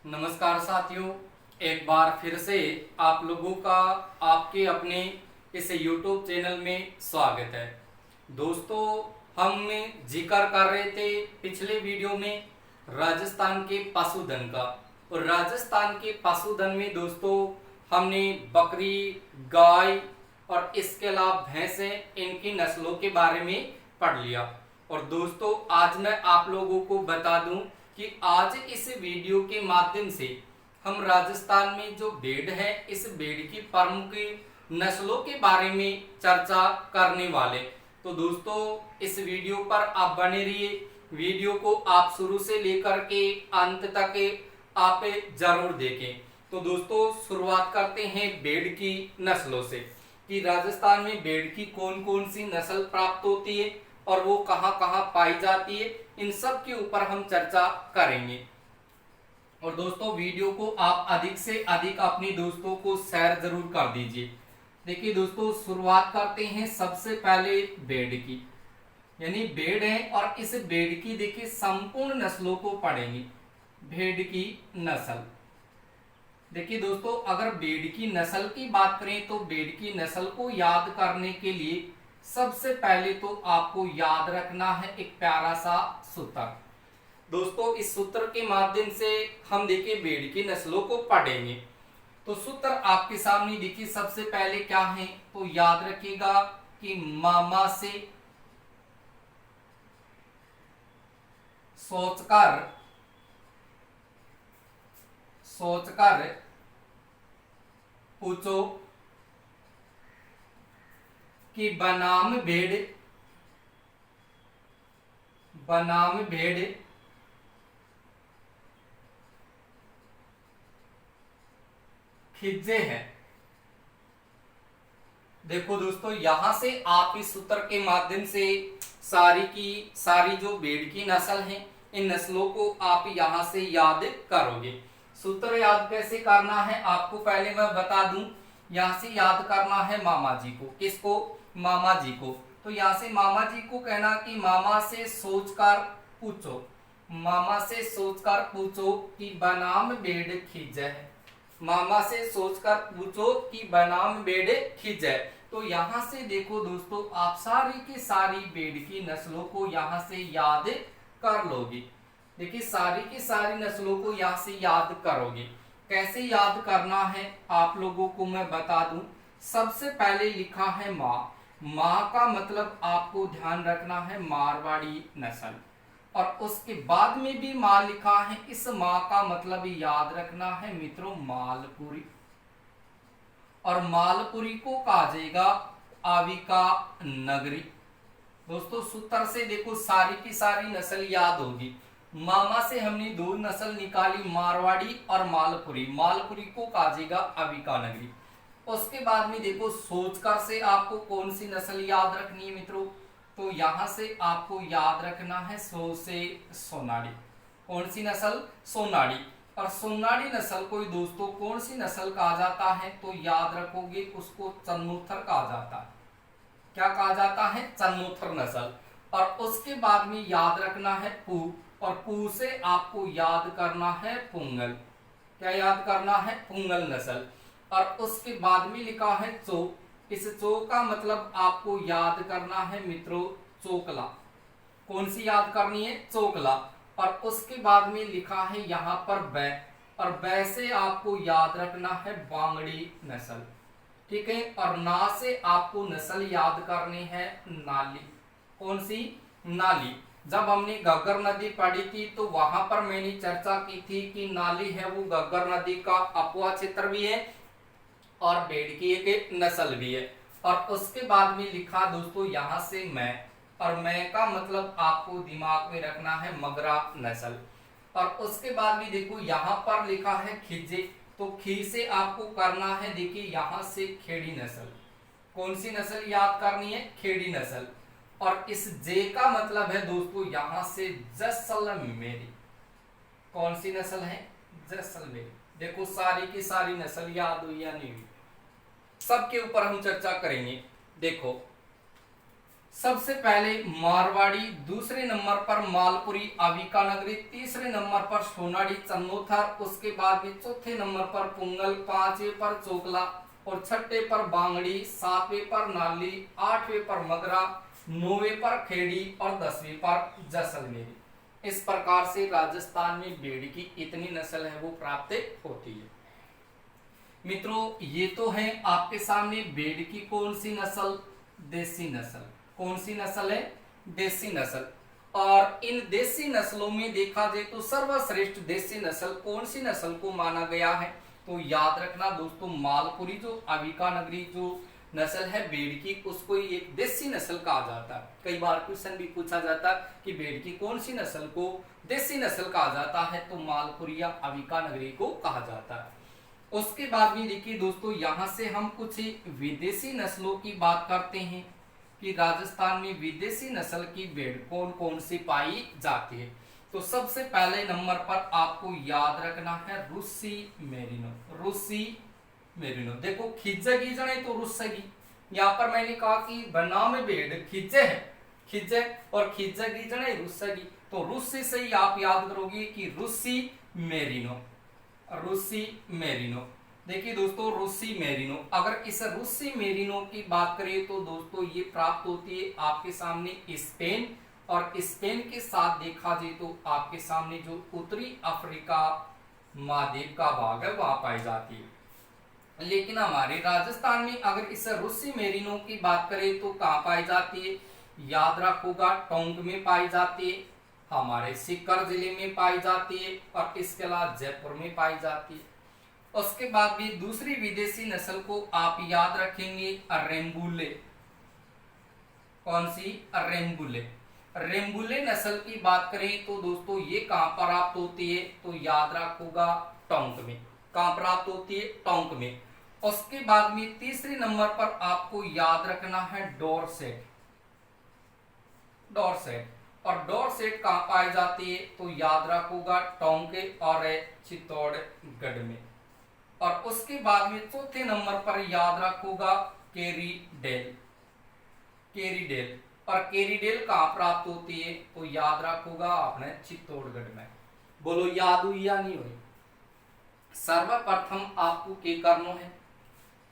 नमस्कार साथियों, एक बार फिर से आप लोगों का आपके अपने इस YouTube चैनल में स्वागत है। दोस्तों, हम जिक्र कर रहे थे पिछले वीडियो में राजस्थान के पशुधन का, और राजस्थान के पशुधन में दोस्तों हमने बकरी, गाय और इसके अलावा भैंसे, इनकी नस्लों के बारे में पढ़ लिया। और दोस्तों, आज मैं आप लोगों को बता दूं कि आज इस वीडियो के माध्यम से हम राजस्थान में जो भेड़ है, इस भेड़ की प्रमुख नस्लों के बारे में चर्चा करने वाले। तो दोस्तों, इस वीडियो पर आप बने रहिए। वीडियो को आप शुरू से लेकर के अंत तक आप जरूर देखें। तो दोस्तों, शुरुआत करते हैं भेड़ की नस्लों से कि राजस्थान में भेड़ की कौन कौन सी नस्ल प्राप्त होती है और वो कहां कहां पाई जाती है, इन सब के ऊपर हम चर्चा करेंगे। और दोस्तों, वीडियो को आप अधिक से अधिक अपने दोस्तों को शेयर जरूर कर दीजिए। देखिए दोस्तों, शुरुआत करते हैं सबसे पहले भेड़ की, यानी भेड़ है और इस भेड़ की देखिए संपूर्ण नस्लों को पढ़ेंगे। भेड़ की नस्ल, देखिए दोस्तों, अगर भेड़ की नस्ल की बात करें तो भेड़ की नस्ल को याद करने के लिए सबसे पहले तो आपको याद रखना है एक प्यारा सा सूत्र। दोस्तों, इस सूत्र के माध्यम से हम देखिए भेड़ की नस्लों को पढ़ेंगे। तो सूत्र आपके सामने देखिए, सबसे पहले क्या है तो याद रखिएगा कि मामा से सोचकर पूछो कि बनाम भेड़ खिज्जे है। देखो दोस्तों, यहां से आप इस सूत्र के माध्यम से सारी की सारी जो भेड़ की नस्ल है, इन नस्लों को आप यहां से याद करोगे। सूत्र याद कैसे करना है आपको पहले मैं बता दूं। यहां से याद करना है मामा जी को। किसको? मामा जी को। तो यहां से मामा जी को कहना कि मामा से सोचकर पूछो, मामा से सोचकर पूछो कि बनाम भेड़ खिज्जे है। मामा से सोचकर पूछो कि बनाम भेड़ खिज्जे। तो यहां से देखो दोस्तों, आप सारी की सारी भेड़ की नस्लों को यहां से याद कर लोगे। देखिए, सारी की सारी नस्लों को यहां से याद करोगे। कैसे याद करना है आप लोगों को मैं बता दूं। सबसे पहले लिखा है माँ। माँ का मतलब आपको ध्यान रखना है मारवाड़ी नस्ल, और उसके बाद में भी माँ लिखा है। इस माँ का मतलब याद रखना है मित्रों मालपुरी, और मालपुरी को कहा जाएगा आविका नगरी। दोस्तों, सूत्र से देखो सारी की सारी नस्ल याद होगी। मामा से हमने दो नस्ल निकाली, मारवाड़ी और मालपुरी। मालपुरी को कहा जाएगा अविका नगरी। उसके बाद में देखो सोचकर से आपको कौन सी नस्ल याद रखनी है मित्रों, तो यहां से आपको याद रखना है सो से सोनाड़ी। कौन सी नस्ल? सोनाड़ी। और सोनाड़ी नस्ल को दोस्तों कौन सी नस्ल कहा जाता है तो याद रखोगे, उसको चन्नोथर कहा जाता है। क्या कहा जाता है? चन्नोथर नस्ल। और उसके बाद में याद रखना है पू, और पू से आपको याद करना है पुंगल। क्या याद करना है? पुंगल नस्ल। और उसके बाद में लिखा है चो। इस चो का मतलब आपको याद करना है मित्रों चोकला। कौन सी याद करनी है? चोकला। और उसके बाद में लिखा है यहां पर बै, और बै से आपको याद रखना है बांगड़ी नस्ल। ठीक है। और ना से आपको नस्ल याद करनी है नाली। कौन सी? नाली। जब हमने घग्गर नदी पढ़ी थी तो वहां पर मैंने चर्चा की थी कि नाली है वो घग्गर नदी का अपवा क्षेत्र भी है और भेड़ की एक नस्ल भी है। और उसके बाद में लिखा दोस्तों यहां से मैं, और मैं का मतलब आपको दिमाग में रखना है मगरा नस्ल। और उसके बाद भी देखो यहां पर लिखा है खिज्जे, तो खी से आपको करना है देखिए यहां से खेड़ी नस्ल। कौन सी नस्ल याद करनी है? खेड़ी नस्ल। और इस जे का मतलब है दोस्तों यहां से जैसलमेरी। कौन सी नस्ल है? जैसलमेरी। देखो सारी की सारी नस्ल याद हुई या नहीं हुई, सबके ऊपर हम चर्चा करेंगे। देखो सबसे पहले मारवाड़ी, दूसरे नंबर पर मालपुरी अविका नगरी, तीसरे नंबर पर सोनाड़ी चन्नोथर, उसके बाद भी चौथे नंबर पर पुंगल, पांचवे पर चोकला और छठे पर बांगड़ी, सातवें पर नाली, आठवें पर मगरा, नौवें पर खेड़ी और 10वें पर जैसलमेरी। इस प्रकार से राजस्थान में भेड़ की इतनी नस्ल है वो प्राप्त होती है। मित्रों ये तो है आपके सामने भेड़ की कौन सी नस्ल, देसी नस्ल। कौन सी नस्ल है, देसी नस्ल। और इन देसी नस्लों में देखा जाए तो सर्वश्रेष्ठ देसी नस्ल कौन सी नस्ल को माना गया है, तो याद रखना दोस्तों मालपुरी जो अविका नगरी जो नस्ल है भेड़ की, उसको ही एक देसी नस्ल कहा जाता है। कई बार क्वेश्चन भी पूछा जाता है कि भेड़ की कौन सी नस्ल को देसी नस्ल कहा जाता है, तो मालपुरी या अविका नगरी को कहा जाता है। उसके बाद भी देखिए दोस्तों यहां से हम कुछ विदेशी नस्लों की बात करते हैं कि राजस्थान में विदेशी नस्ल की भेड़ कौन कौन सी पाई जाती है। तो सबसे पहले नंबर पर आपको याद रखना है रूसी मेरिनो। रूसी मेरिनो देखो खिज्जेगी जने तो रुस्सेगी। यहाँ पर मैंने कहा कि बनाम में भेड़ खिज्जे है, खिज्जे और खिज्जेगी जने रुस्सेगी, तो रूसी से ही आप याद करोगे कि रूसी मेरिनो। रूसी मेरिनो देखिए दोस्तों रूसी मेरिनो, अगर इस रूसी मेरिनो की बात करें तो दोस्तों ये प्राप्त होती है आपके सामने स्पेन, और स्पेन के साथ देखा जाए तो आपके सामने जो उत्तरी अफ्रीका महाद्वीप का भाग है वहां पाई जाती है। लेकिन हमारे राजस्थान में अगर इस रूसी मेरिनो की बात करें तो कहाँ पाई जाती है, याद रखोगा टोंक में पाई जाती है, हमारे सीकर जिले में पाई जाती है, और इसके अलावा जयपुर में पाई जाती है। उसके बाद भी दूसरी विदेशी नस्ल को आप याद रखेंगे रेम्बुले। कौन सी, रेम्बुले। रेम्बुले नस्ल की बात करें तो दोस्तों ये कहां प्राप्त होती है, तो याद रखोगा टोंक में। कहां प्राप्त होती है, टोंक में। उसके बाद में तीसरे नंबर पर आपको याद रखना है डोरसेट। डोरसेट, और डोरसेट कहां पाई जाती है, तो याद रखोगा टोंक और चित्तौड़गढ़ में। और उसके बाद में चौथे नंबर पर याद रखोगा केरीडेल। केरीडेल, और केरीडेल कहां प्राप्त होती है, तो याद रखोगा आपने चित्तौड़गढ़ में। बोलो याद हुई या नहीं हुई। सर्वप्रथम आपको क्या करना है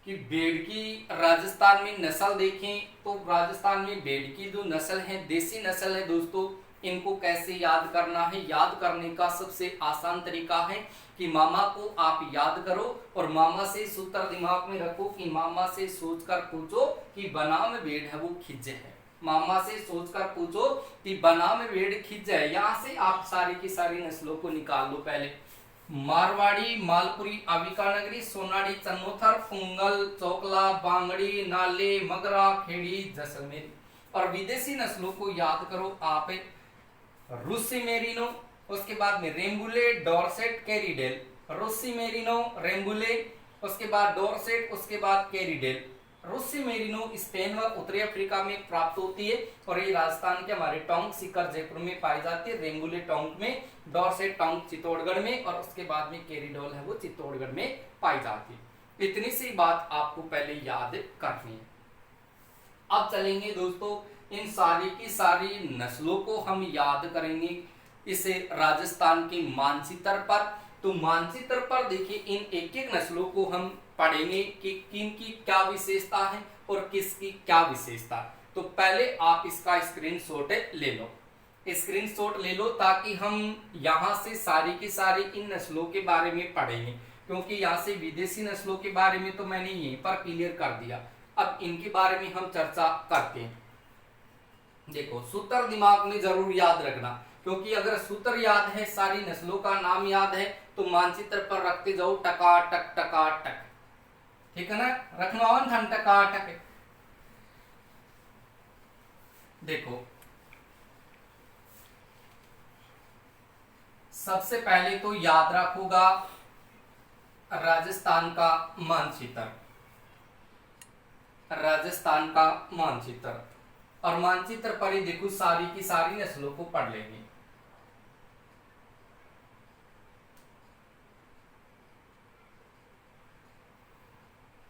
कि भेड़ की राजस्थान में नस्ल देखें तो राजस्थान में भेड़ की जो नस्ल है देसी नस्ल है दोस्तों, इनको कैसे याद करना है। याद करने का सबसे आसान तरीका है कि मामा को आप याद करो और मामा से सूत्र दिमाग में रखो कि मामा से सोचकर पूछो कि बनाम भेड़ है वो खिज्जे है। मामा से सोचकर पूछो कि बनाम भेड़ खिज्जे है। यहाँ से आप सारी की सारी नस्लों को निकाल लो। पहले मारवाड़ी, मालपुरी, अविका नगरी, सोनाड़ी, चन्नोथर, पुंगल, चोकला, बांगड़ी, नाले, मगरा, खेड़ी, जैसलमेर। और विदेशी नस्लों को याद करो आप रूसी मेरिनो, उसके बाद में रेम्बुले, डोरसेट, कैरीडेल। रूसी मेरिनो, रेम्बुले, उसके बाद डोरसेट, उसके बाद कैरीडेल। रूसी मेरिनो स्पेन व उत्तरी अफ्रीका में प्राप्त होती है, और ये राजस्थान के हमारे टोंक, सीकर, जयपुर में पाई जाती है। रेम्बुले टोंक में, डोरसेट टोंक चित्तौड़गढ़ में, और उसके बाद में कैरीडोल है वो चित्तौड़गढ़ में पाई जाती है। इतनी सी बात आपको पहले याद करनी है। अब चलेंगे दोस्तों इन सारी की सारी नस्लों को हम याद करेंगे इसे राजस्थान के मानचित्र पर। तो मानचित्र पर देखिए इन एक एक नस्लों को हम पढ़ेंगे कि किन की क्या विशेषता है और किसकी क्या विशेषता। तो पहले आप इसका स्क्रीनशॉट ले लो। स्क्रीनशॉट ले लो ताकि हम यहाँ से सारी की सारी इन नस्लों के बारे में पढ़ेंगे, क्योंकि यहाँ से विदेशी नस्लों के बारे में तो मैंने यहीं पर क्लियर कर दिया। अब इनके बारे में हम चर्चा करते हैं। देखो सूत्र दिमाग में जरूर याद रखना, क्योंकि अगर सूत्र याद है, सारी नस्लों का नाम याद है, तो मानचित्र पर रखते जाओ टका टक टका टक। ठीक है ना, रखना थन टका टक। देखो सबसे पहले तो याद रखोगा राजस्थान का मानचित्र। राजस्थान का मानचित्र, और मानचित्र पर ही देखो सारी की सारी नस्लों को पढ़ लेंगे।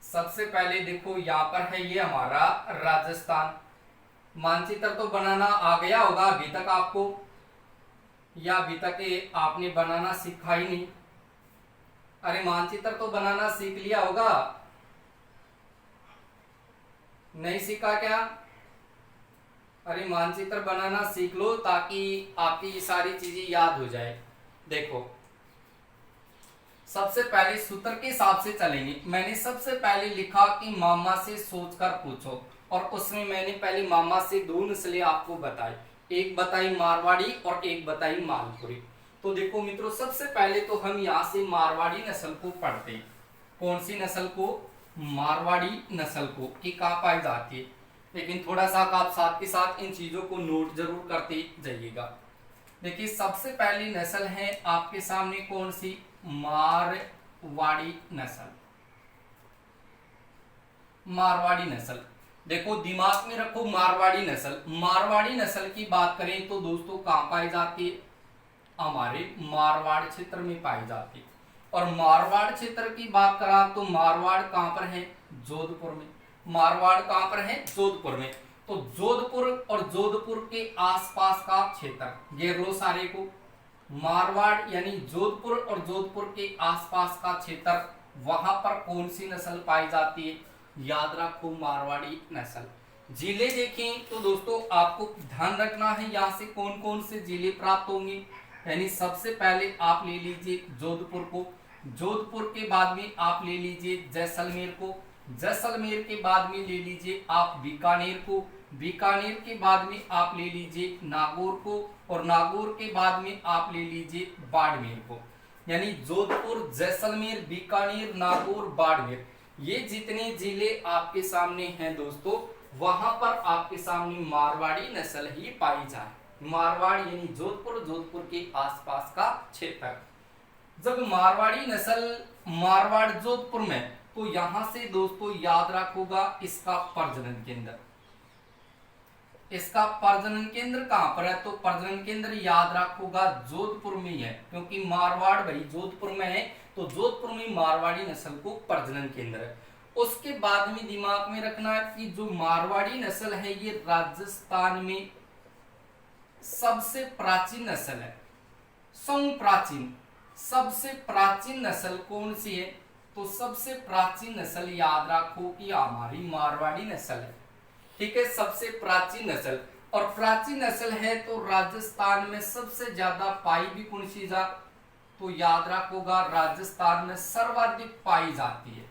सबसे पहले देखो यहाँ पर है ये हमारा राजस्थान। मानचित्र तो बनाना आ गया होगा अभी तक आपको, या अभी तक आपने बनाना सीखा ही नहीं? अरे मानचित्र तो बनाना सीख लिया होगा, नहीं सीखा क्या? अरे मानचित्र बनाना सीख लो ताकि आपकी ये सारी चीजें याद हो जाए। देखो सबसे पहले सूत्र के हिसाब से चलेंगे। मैंने सबसे पहले लिखा कि मामा से सोचकर पूछो, और उसमें मैंने पहले मामा से दो नस्लें आपको बताई, एक बताई मारवाड़ी और एक बताई मालपुरी। तो देखो मित्रों, सबसे पहले तो हम यहाँ से मारवाड़ी नस्ल को पढ़ते हैं। कौन सी नस्ल को? मारवाड़ी नस्ल को, कि कहाँ पाई जाती है। लेकिन थोड़ा सा आप साथ के साथ इन चीजों को नोट जरूर करते जाइएगा। देखिए सबसे पहली नस्ल है आपके सामने कौन सी? मारवाड़ी नस्ल। मारवाड़ी नस्ल, देखो दिमाग में रखो मारवाड़ी नस्ल। मारवाड़ी नस्ल की बात करें तो दोस्तों कहाँ पाई जाती है? हमारे मारवाड़ क्षेत्र में पाई जाती है। और मारवाड़ क्षेत्र की बात करा तो मारवाड़ कहाँ पर है? जोधपुर में। मारवाड़ कहाँ पर है? जोधपुर में। तो जोधपुर और जोधपुर के आसपास का क्षेत्र, ये रो सारे को मारवाड़ यानी जोधपुर और जोधपुर के आसपास का क्षेत्र, वहां पर कौन सी नस्ल पाई जाती है? याद रखो मारवाड़ी नस्ल। जिले देखें तो दोस्तों आपको ध्यान रखना है यहाँ से कौन कौन से जिले प्राप्त होंगे। यानी सबसे पहले आप ले लीजिए जोधपुर को, जोधपुर के बाद में आप ले लीजिए जैसलमेर को, जैसलमेर के बाद में ले लीजिए आप बीकानेर को, बीकानेर के बाद में आप ले लीजिए नागौर को, और नागौर के बाद में आप ले लीजिए बाड़मेर को। यानी जोधपुर, जैसलमेर, बीकानेर, नागौर, बाड़मेर, ये जितने जिले आपके सामने हैं दोस्तों, वहां पर आपके सामने मारवाड़ी नस्ल ही पाई जाए। मारवाड़ यानी जोधपुर, जोधपुर के आसपास का क्षेत्र। जब मारवाड़ी नस्ल मारवाड़ जोधपुर में, तो यहां से दोस्तों याद रखोगा इसका प्रजनन केंद्र। इसका प्रजनन केंद्र कहां पर है? तो प्रजनन केंद्र याद रखोगा जोधपुर में है, क्योंकि मारवाड़ भाई जोधपुर में है, तो जोधपुर में मारवाड़ी नस्ल को प्रजनन केंद्र है। उसके बाद में दिमाग में रखना है कि जो मारवाड़ी नस्ल है ये राजस्थान में सबसे प्राचीन नस्ल है। प्राचीन, सबसे प्राचीन नस्ल कौन सी है? तो सबसे प्राचीन नस्ल याद रखो कि हमारी मारवाड़ी नस्ल है। ठीक है, सबसे प्राचीन नस्ल, और प्राचीन नस्ल है तो राजस्थान में सबसे ज्यादा पाई भी कौन सी जात? तो याद रखोगा राजस्थान में सर्वाधिक पाई जाती है।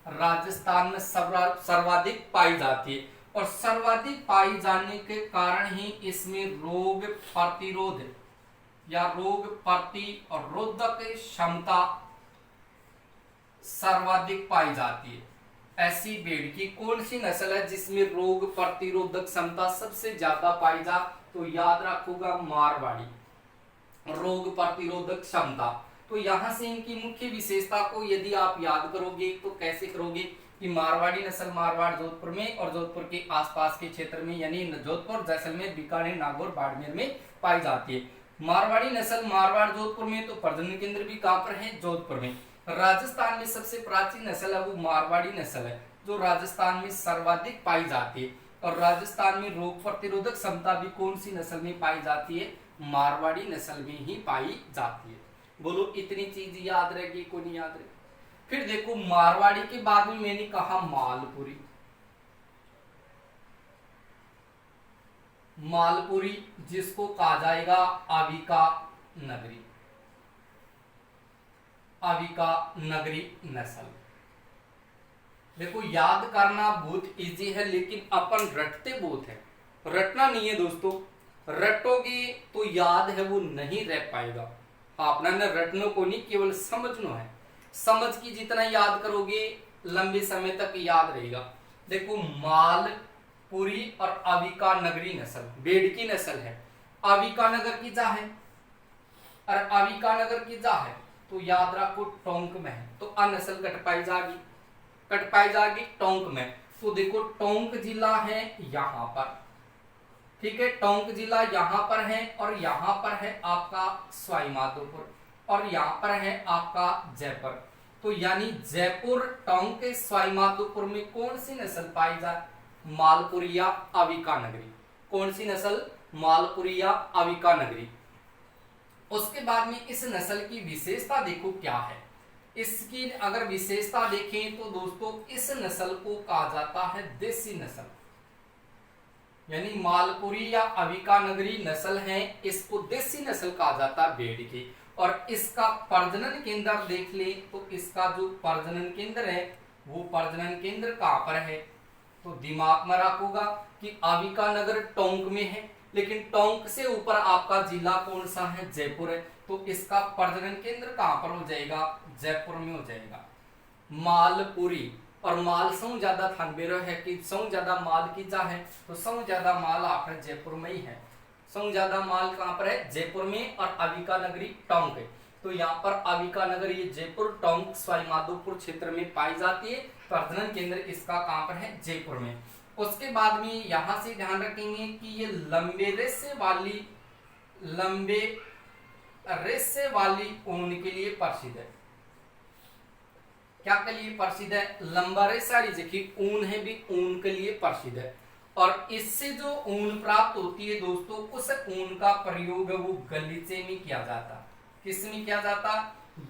राजस्थान में सर्वाधिक पाई जाती है, और सर्वाधिक पाई जाने के कारण ही इसमें रोग प्रतिरोध या रोग प्रतिरोधक क्षमता सर्वाधिक पाई जाती है। ऐसी भेड़ की कौन सी नस्ल है जिसमें रोग प्रतिरोधक क्षमता सबसे ज्यादा पाई जा? तो याद रखोगा मारवाड़ी। रोग प्रतिरोधक क्षमता, तो यहां से इनकी मुख्य विशेषता को यदि आप याद करोगे तो कैसे करोगे कि मारवाड़ी नस्ल मारवाड़ जोधपुर में और जोधपुर के आसपास के क्षेत्र में यानी जोधपुर, जैसलमेर, बीकानेर, नागौर, बाड़मेर में पाई जाती है। मारवाड़ी नस्ल मारवाड़ जोधपुर में, तो प्रजनन केंद्र भी कहां पर है? जोधपुर में। राजस्थान में सबसे प्राचीन नस्ल है वो मारवाड़ी नस्ल है, जो राजस्थान में सर्वाधिक पाई जाती है। और राजस्थान में रोग प्रतिरोधक क्षमता भी कौन सी नस्ल में पाई जाती है? मारवाड़ी नस्ल में ही पाई जाती है। बोलो इतनी चीज याद रहेगी को नहीं याद रहेगी? फिर देखो मारवाड़ी के बाद में मैंने कहा मालपुरी। मालपुरी जिसको कहा जाएगा अविका नगरी, अविका नगरी नस्ल। देखो याद करना बहुत इजी है, लेकिन अपन रटते बहुत है, रटना नहीं है दोस्तों। रटोगे तो याद है वो नहीं रह पाएगा। आपने न रटने को नहीं, केवल समझना है। समझ की जितना याद करोगे लंबे समय तक याद रहेगा। देखो मालपुरी और अविका नगरी नस्ल भेड़ की नस्ल है। अविका नगर की जा है, और अविका नगर की जा है तो याद रखो टोंक में है, तो अ नस्ल कट पाई जाएगी टोंक में। तो देखो टोंक जिला है यहां पर, ठीक है, टोंक जिला यहां पर है, और यहां पर है आपका सवाई माधोपुर, और यहां पर है आपका जयपुर। तो यानी जयपुर, टोंक, सवाई माधोपुर में कौन सी नस्ल पाई जाए? मालपुरी या अविका नगरी। कौन सी नस्ल? मालपुरी या अविका नगरी। उसके बाद में इस नस्ल की विशेषता देखो क्या है। इसकी अगर विशेषता देखें तो दोस्तों इस नस्ल को कहा जाता है देसी नस्ल, यानी मालपुरी या अविका नगरी नस्ल है, इसको देसी नस्ल कहा जाता है भेड़ की। और इसका प्रजनन केंद्र देख ले तो इसका जो प्रजनन केंद्र है वो प्रजनन केंद्र कहां पर है? तो दिमाग में रखोगा कि अविका नगर टोंक में है, लेकिन टोंक से ऊपर आपका जिला कौन सा है? जयपुर है। तो इसका प्रजनन केंद्र कहां पर हो जाएगा? जयपुर में हो जाएगा। मालपुरी और माल सौ ज्यादा थानबेरो है कि सौ ज्यादा माल की जा है, तो सौ ज्यादा माल आपका जयपुर में ही है। सौ ज्यादा माल कहां पर है? जयपुर में। और अविका नगरी टोंक है। तो यहाँ पर अविका नगर ये जयपुर, टोंक, सवाईमाधोपुर क्षेत्र में पाई जाती है। प्रजनन केंद्र इसका कहां पर है? जयपुर में। उसके बाद में यहां से ध्यान रखेंगे कि ये लंबे रेशे वाली ऊन के लिए प्रसिद्ध है। क्या के लिए प्रसिद्ध है? लंबा रेशा देखिए ऊन है भी ऊन के लिए प्रसिद्ध है। और इससे जो ऊन प्राप्त होती है दोस्तों, उस ऊन का प्रयोग वो गलीचे में किया जाता। किस में किया जाता?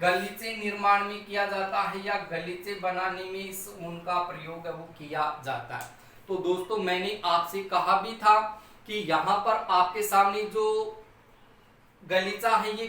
गलीचे निर्माण में किया जाता है, या गलीचे बनाने में इस ऊन का प्रयोग वो किया जाता है। तो दोस्तों मैंने आपसे कहा भी था कि यहाँ पर आपके सामने जो गलीचा है ये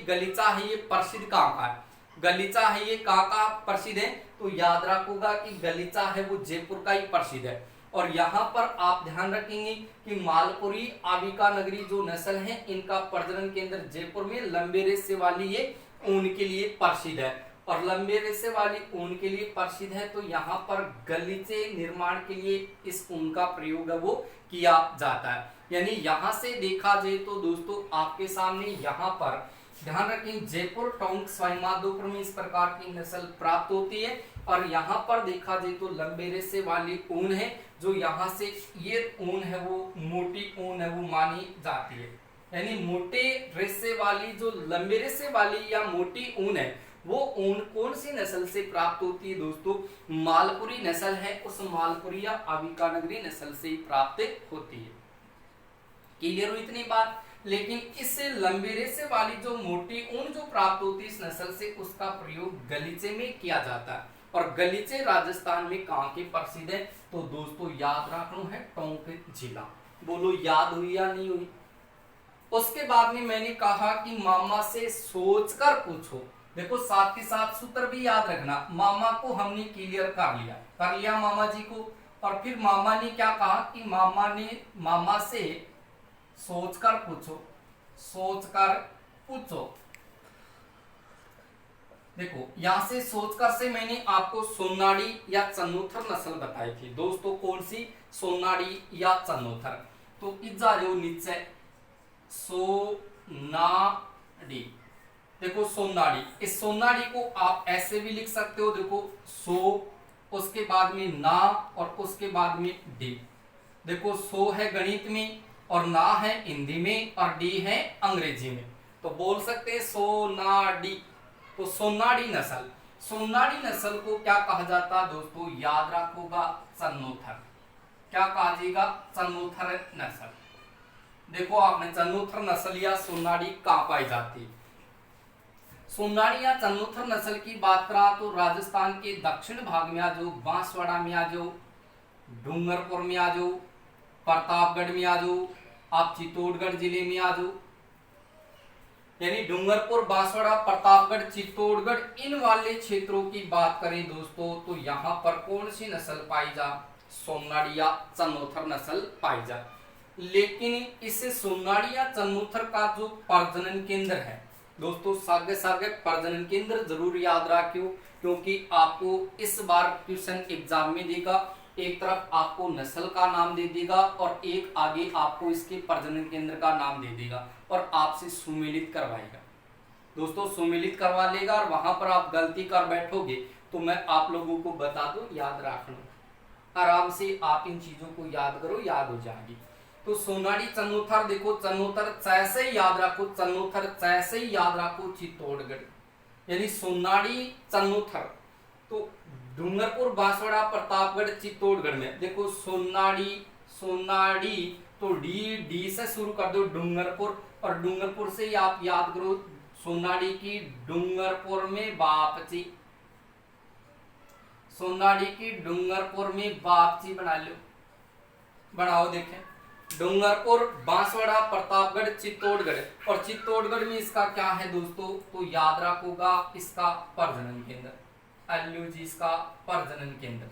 प्रसिद्ध कहाँ का है? गलीचा है ये कहाँ का प्रसिद्ध है? तो याद रखोगा कि गलीचा है वो जयपुर का ही प्रसिद्ध है। और यहाँ पर आप ध्यान रखेंगे कि मालपुरी अविका नगरी जो नस्ल है इनका प्रजनन केंद्र जयपुर में, लंबे रेशे वाली ये ऊन के लिए प्रसिद्ध है। और लंबे रेशे वाली ऊन के लिए प्रसिद्ध है, तो यहाँ पर गलीचे निर्माण के लिए इस ऊन का प्रयोग वो किया जाता है। यानी यहाँ से देखा जाए तो दोस्तों आपके सामने यहाँ पर ध्यान रखें जयपुर, टोंक, सवाईमाधोपुर में इस प्रकार की नस्ल प्राप्त होती है। और यहाँ पर देखा जाए तो लंबे रेशे वाली ऊन है, जो यहाँ से ये ऊन है वो मोटी ऊन है वो मानी जाती है। यानी मोटे रेशे वाली जो लंबे रेशे वाली या मोटी ऊन है वो ऊन कौन सी नस्ल से प्राप्त होती है दोस्तों? मालपुरी नस्ल है, उस मालपुरी या अविका नगरी नस्ल से प्राप्त होती है। क्लियर हुई इतनी बात? लेकिन इस लंबे रेशे वाली जो मोटी ऊन जो प्राप्त होती है इस नस्ल से, उसका प्रयोग गलीचे में किया जाता है। और गलीचे राजस्थान में कहां के प्रसिद्ध है? तो दोस्तों याद रखना है टोंक जिला। बोलो याद हुई या नहीं हुई? उसके बाद में मैंने कहा कि मामा से सोचकर पूछो। देखो साथ के साथ सूत्र भी याद रखना। मामा को हमने क्लियर कर लिया मामा जी को। और फिर मामा ने क्या कहा कि मामा से सोचकर पूछो। देखो यहां से सोचकर से मैंने आपको सोनाड़ी या चन्नोथर नस्ल बताई थी दोस्तों। कौन सी? सोनाड़ी या चन्नोथर। तो इजा जो नीचे सोनाड़ी, देखो सोनाड़ी, इस सोनाड़ी को आप ऐसे भी लिख सकते हो। देखो सो, उसके बाद में ना, और उसके बाद में डी। देखो सो है गणित में, और ना है हिंदी में, और डी है अंग्रेजी में। तो बोल सकते हैं सोनाड़ी। तो सोनाड़ी नस्ल को क्या कहा जाता है दोस्तों? याद रखोगा चन्नोथर। क्या कहा जाएगा? चन्नोथर नस्ल। देखो आपने चन्नोथर नस्ल या सोनाड़ी कहां पाई जाती है? सोनाड़ी या चन्नोथर नस्ल की बात करा तो राजस्थान के दक्षिण भाग में आ जाओ, बांसवाड़ा में आ जाओ, डूंगरपुर में आ जाओ, प्रतापगढ़ में आ जाओ, आप चित्तौड़गढ़ जिले में आ जाओ। यानी डूंगरपुर, बांसवाड़ा, प्रतापगढ़, चित्तौड़गढ़ इन वाले क्षेत्रों की बात करें दोस्तों, तो यहाँ पर कौन सी नस्ल पाई जा? सोनाड़ी या चन्नोथर नस्ल पाई जा। लेकिन इस सोनाड़ी या चन्नोथर का जो प्रजनन केंद्र है दोस्तों, सागे प्रजनन केंद्र जरूर याद रखियो, क्योंकि आपको इस बार क्वेश्चन एग्जाम में देगा। एक तरफ आपको नस्ल का नाम दे देगा और एक आगे आपको इसके प्रजनन केंद्र का नाम दे देगा और आपसे सुमेलित करवाएगा। दोस्तों सुमेलित करवा लेगा और वहां पर आप गलती कर बैठोगे तो मैं आप लोगों को बता दूं, याद रखना। आराम से आप इन चीजों को याद करो, याद हो जाएगी। तो सोनाड़ी चन्नोथर, देखो चन्नोथर से याद रखो, चन्नोथर से याद रखो चित्तौड़गढ़, यानी सोनाड़ी चन्नोथर। तो डूंगरपुर, बांसवाड़ा, प्रतापगढ़, चित्तौड़गढ़ में देखो सोनाड़ी सोनाड़ी, तो डी से शुरू कर दो डूंगरपुर, और डूंगरपुर से ही आप याद करो सोनाड़ी की डूंगरपुर में वापसी, सोनाड़ी की डूंगरपुर में वापसी बना लो, बनाओ देखें डूंगरपुर, बांसवाड़ा, प्रतापगढ़, चित्तौड़गढ़, और चित्तौड़गढ़ में इसका क्या है दोस्तों, तो याद रखोगा इसका प्रजनन केंद्र, अल्लू जी इसका प्रजनन केंद्र,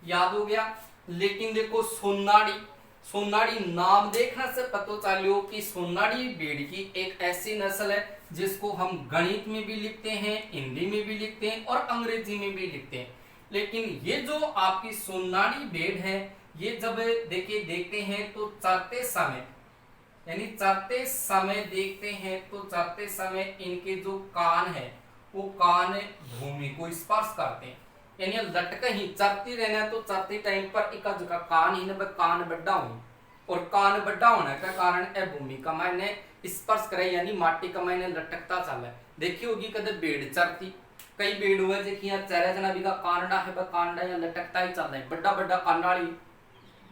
याद हो गया। लेकिन देखो सोनाड़ी, सोनाड़ी नाम देखने से पता चलो कि सोनाड़ी भेड़ की एक ऐसी नस्ल है जिसको हम गणित में भी लिखते हैं, हिंदी में भी लिखते हैं और अंग्रेजी में भी लिखते हैं। लेकिन ये जो आपकी सोनाड़ी भेड़ है, ये जब देखिए देखते हैं तो चरते समय, यानी चरते समय देखते हैं तो चरते समय इनके जो कान है वो कान भूमि को स्पर्श करते हैं, यानी लटके ही चरती रहना, तो चरते टाइम पर एक जगह कान ही न कान बड्डा हो, और कान बड्डा होने का कारण ए भूमि का मैंने स्पर्श करे, यानी माटी का मैंने लटकता चल है। देखी होगी कदे भेड़ चरती, कई भेड़ हुए जो कि यहाँ चेहरा जना भी का कांडा है, वह कांडा या लटकता ही चल रहा है, बड्डा बड्डा कांडा वाली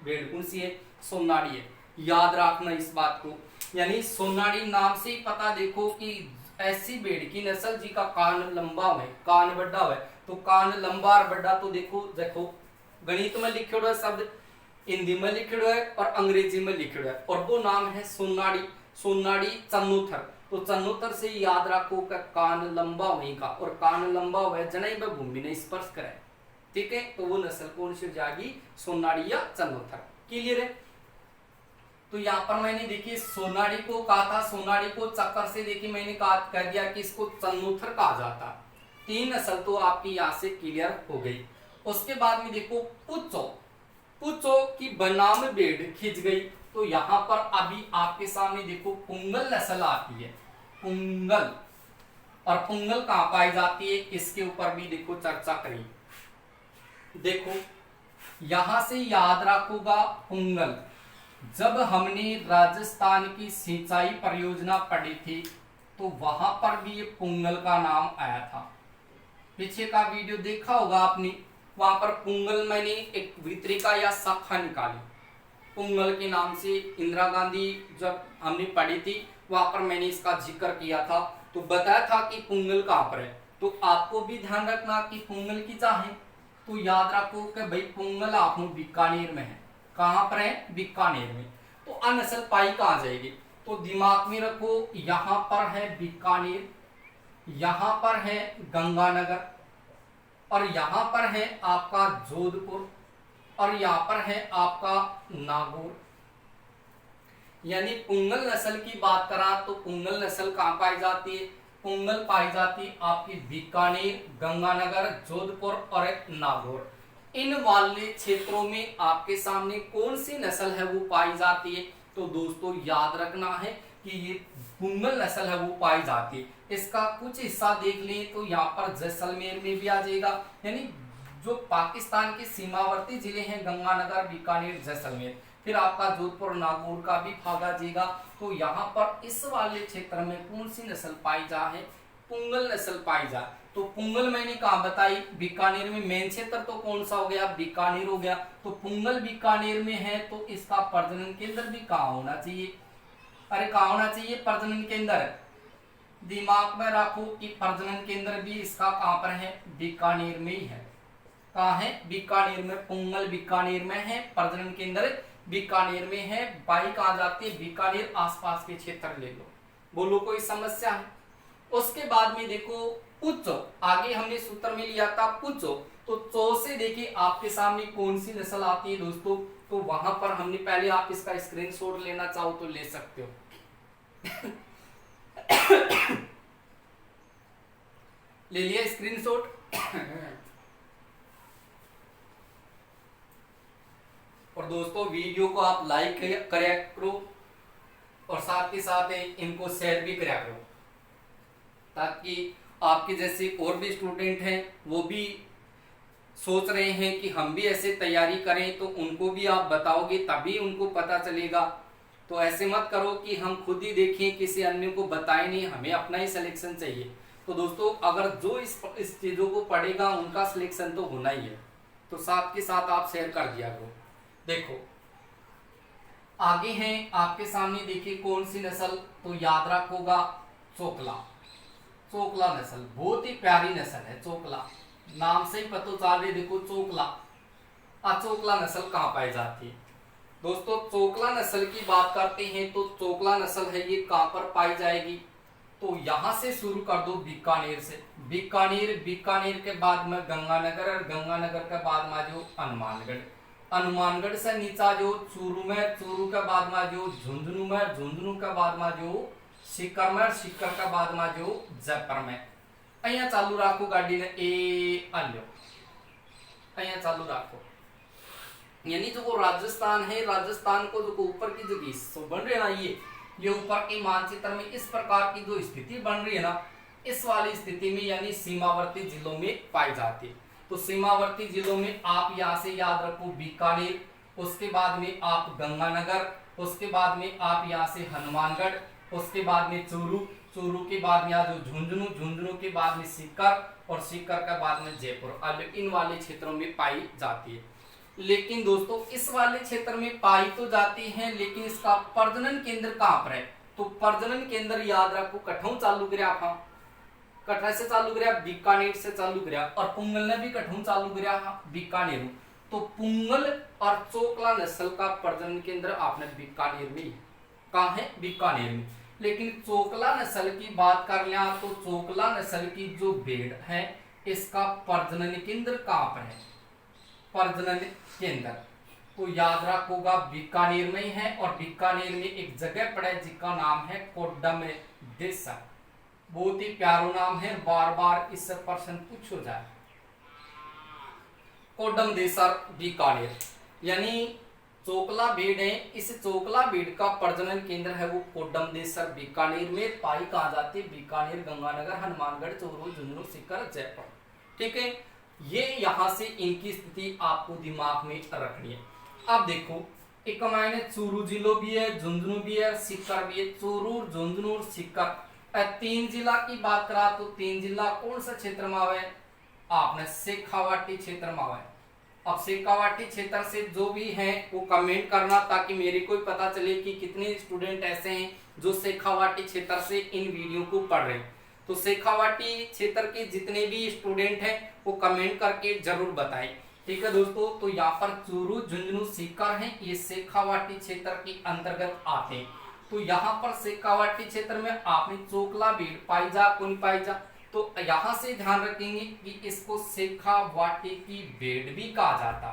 भेड़ कौन सी है, सोनाड़ी है, याद रखना इस बात को। यानी सोनाड़ी नाम से ही पता देखो कि ऐसी भेड़ की नस्ल जी का कान लंबा है, कान बड्डा है, तो कान लंबा और बड्डा, तो देखो देखो गणित में लिखे हुए शब्द हिंदी में लिखे हुए है और अंग्रेजी में लिखे हुए है, और वो नाम है सोनाड़ी, सोनाड़ी चन्नूथर, तो चन्नूथर से याद रखो का कान लंबा वहीं का, और कान लंबा हुआ जनाई में भूमि ने स्पर्श करे, ठीक है, तो वो नस्ल कौन सी जाएगी, सोनाड़ी या चन्नूथर, क्लियर है। तो यहाँ पर मैंने देखिए सोनाड़ी को कहा था, सोनाड़ी को चक्कर से देखिए मैंने कह दिया कि इसको चन्नूथर कहा जाता, तीन नस्ल तो आपकी यहाँ से क्लियर हो गई। उसके बाद में देखो पुच्चो, पुच्चो की बनाम भेड़ खिंच गई, तो यहाँ पर अभी आपके सामने देखो पुंगल नस्ल आती है, पुंगल, और पुंगल कहाँ पाई जाती है, इसके ऊपर भी देखो चर्चा करी। देखो यहां से याद रखोगा पुंगल, जब हमने राजस्थान की सिंचाई परियोजना पढ़ी थी तो वहां पर भी ये पुंगल का नाम आया था, पीछे का वीडियो देखा होगा आपने, वहां पर पुंगल मैंने एक वितरिका या शाखा निकाली पुंगल के नाम से, इंदिरा गांधी जब हमने पढ़ी थी वहां पर मैंने इसका जिक्र किया था, तो बताया था कि पुंगल कहां पर है। तो आपको भी ध्यान रखना कि पुंगल की चाहे तो याद रखो कि भाई पुंगल आप बीकानेर में है, कहां पर है, बीकानेर में, तो अनसल पाई कहां जाएगी, तो दिमाग में रखो यहां पर है बीकानेर, यहां पर है गंगानगर, और यहां पर है आपका जोधपुर, और यहां पर है आपका नागौर। यानी पुंगल नस्ल की बात करा तो पुंगल नस्ल कहां पाई जाती है, पुंगल पाई जाती है आपकी बीकानेर, गंगानगर, जोधपुर और नागौर, इन वाले क्षेत्रों में आपके सामने कौन सी नस्ल है वो पाई जाती है, तो दोस्तों याद रखना है कि ये पुंगल नस्ल है वो पाई जाती है। इसका कुछ हिस्सा देख लें तो यहाँ पर जैसलमेर में भी आ जाएगा, यानी जो पाकिस्तान के सीमावर्ती जिले हैं गंगानगर, बीकानेर, जैसलमेर, फिर आपका जोधपुर, नागौर का भी भाग आ जाएगा। तो यहाँ पर इस वाले क्षेत्र में कौन सी नस्ल पाई जा है, पुंगल नस्ल पाई जा, तो पुंगल मैंने कहा बताई बीकानेर में, मेन क्षेत्र तो कौन सा हो गया, बीकानेर हो गया, तो पुंगल बीकानेर में है, तो इसका प्रजनन केंद्र भी कहाँ होना चाहिए, अरे कहाँ होना चाहिए प्रजनन केंद्र, दिमाग में रखो कि प्रजनन केंद्र भी इसका कहाँ पर है, बीकानेर में ही है, कहाँ है, बीकानेर में, पुंगल बीकानेर में है, प्रजनन केंद्र बीकानेर में है, बाई कहाँ जाती है, बीकानेर आसपास के क्षेत्र ले लो, बोलो कोई समस्या है। उसके बाद में देखो पुच्चो, आगे हमने सूत्र में लिया था पुच्चो, तो चो से देखिए आपके सामने कौन सी नस्ल आती है दोस्तों, तो वहां पर हमने पहले, आप इसका स्क्रीनशॉट लेना चाहो तो ले सकते हो ले लिया स्क्रीनशॉट और दोस्तों वीडियो को आप लाइक करा करो और साथ के साथ इनको शेयर भी करा करो, ताकि आपके जैसे और भी स्टूडेंट हैं वो भी सोच रहे हैं कि हम भी ऐसे तैयारी करें, तो उनको भी आप बताओगे तभी उनको पता चलेगा। तो ऐसे मत करो कि हम खुद ही देखें, किसी अन्य को बताएं नहीं, हमें अपना ही सिलेक्शन चाहिए। तो दोस्तों अगर जो इस चीज़ों को पढ़ेगा उनका सिलेक्शन तो होना ही है, तो साथ के साथ आप शेयर कर दिया करो। देखो आगे हैं आपके सामने, देखिए कौन सी नस्ल, तो याद रखोगा चोकला। चोकला नस्ल बहुत ही प्यारी नस्ल है, चोकला नाम से ही पता चल रही, देखो चोकला। चोकला नस्ल कहाँ पाई जाती है दोस्तों? चोकला नस्ल की बात करते हैं तो चोकला नस्ल है ये कहाँ पर पाई जाएगी? तो यहां से शुरू कर दो बीकानेर से, बीकानेर के बाद में गंगानगर, और गंगानगर के बाद में जो हनुमानगढ़ से नीचा जो चूरू में, चूरू के बाद में जो झुंझुनू में, झुंझुनू के बाद में जो सीकर में, सीकर के बाद में जो जयपुर में। अहिया चालू रखो गाड़ी ने, ए आलो अहिया चालू रखो। यानी जो राजस्थान है, राजस्थान को जो ऊपर की जो हिस्सा बन रहे ना, ये ऊपर के मानचित्र में इस प्रकार की जो स्थिति बन रही है ना, इस वाली स्थिति में यानी सीमावर्ती जिलों में पाई जाती है। तो सीमावर्ती जिलों में आप यहाँ से याद रखो बीकानेर, उसके बाद में आप गंगानगर, उसके बाद में आप यहाँ से हनुमानगढ़, उसके बाद में चूरू के बाद में यहाँ जो झुंझुनू के बाद में सीकर, और सीकर के बाद में जयपुर। अब इन वाले क्षेत्रों में पाई जाती है। लेकिन दोस्तों इस वाले क्षेत्र में पाई तो जाती है, लेकिन इसका प्रजनन केंद्र कहाँ पर है? तो प्रजनन केंद्र याद रखो कठौ चालू कर, कटरा से चालू कर, बीकानेर से चालू कर, और पुंगल ने भी कठौ चालू कर, बीकानेर। तो पुंगल और चोकला नस्ल का प्रजनन केंद्र आपने बीकानेर में, कहाँ है? बीकानेर में। लेकिन चोकला नस्ल की बात कर लिया तो चोकला नस्ल की जो भेड़ है इसका प्रजनन केंद्र कहाँ पर है? प्रजनन केंद्र तो याद रखोगा बीकानेर में ही है, और बीकानेर में एक जगह पड़े जिसका नाम है कोड्डम देसर। बहुत ही प्यारा नाम है, बार बार इससे प्रश्न पूछो जाए। कोड्डम देसर बीकानेर, यानी चोकला भेड़ है, इस चोकला भेड़ का प्रजनन केंद्र है वो कोड्डम देसर बीकानेर में। पाई कहाँ जाती है? बीकानेर, गंगानगर, हनुमानगढ़, चूरू, झुंझुनू, सीकर, जयपुर। ठीक है, ये यहां से इनकी स्थिति आपको दिमाग में रखनी है। अब देखो एक मायने चूरू जिलो भी है, झुंझुनू भी है, सीकर भी है। चूरू, झुंझुनू और सीकर, तीन जिला की बात करा तो तीन जिला कौन सा क्षेत्र में आवे? आपने शेखावाटी क्षेत्र में आवे। अब शेखावाटी क्षेत्र से जो भी है वो कमेंट करना, ताकि मेरे को पता चले कि कितने स्टूडेंट ऐसे हैं जो शेखावाटी क्षेत्र से इन वीडियो को पढ़ रहे हैं। तो शेखावाटी क्षेत्र के जितने भी स्टूडेंट हैं वो कमेंट करके जरूर बताएं। ठीक है दोस्तों, तो यहाँ पर चूरू, झुंझुनू, सीकर हैं, ये शेखावाटी क्षेत्र के अंतर्गत आते हैं। तो यहाँ पर शेखावाटी क्षेत्र में आपने चोकला भेड़ पाई जा कौन पाई जा, तो यहाँ से ध्यान रखेंगे कि इसको शेखावाटी की भेड़ भी कहा जाता।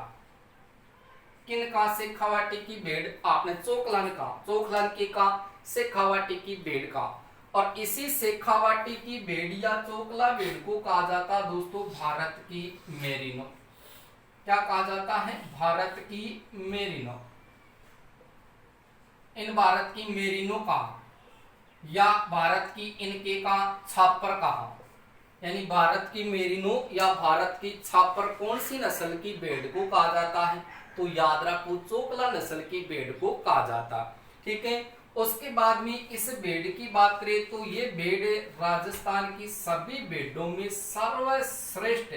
किन का? शेखावाटी की भेड़। आपने चोकलन का, चोकलन के का, शेखावाटी की भेड़ का। और इसी शेखावाटी की भेड़ या चोकला भेड़ को कहा जाता दोस्तों भारत की मेरिनो। क्या कहा जाता है? भारत की मेरिनो। इन भारत की मेरिनो का, या भारत की इनके का छापर कहा, यानी भारत की मेरिनो या भारत की छापर कौन सी नस्ल की भेड़ को कहा जाता है? तो याद रखो चोकला नस्ल की भेड़ को कहा जाता। ठीक है, उसके बाद में इस भेड़ की बात करें तो ये भेड़ राजस्थान की सभी भेड़ों में सर्वश्रेष्ठ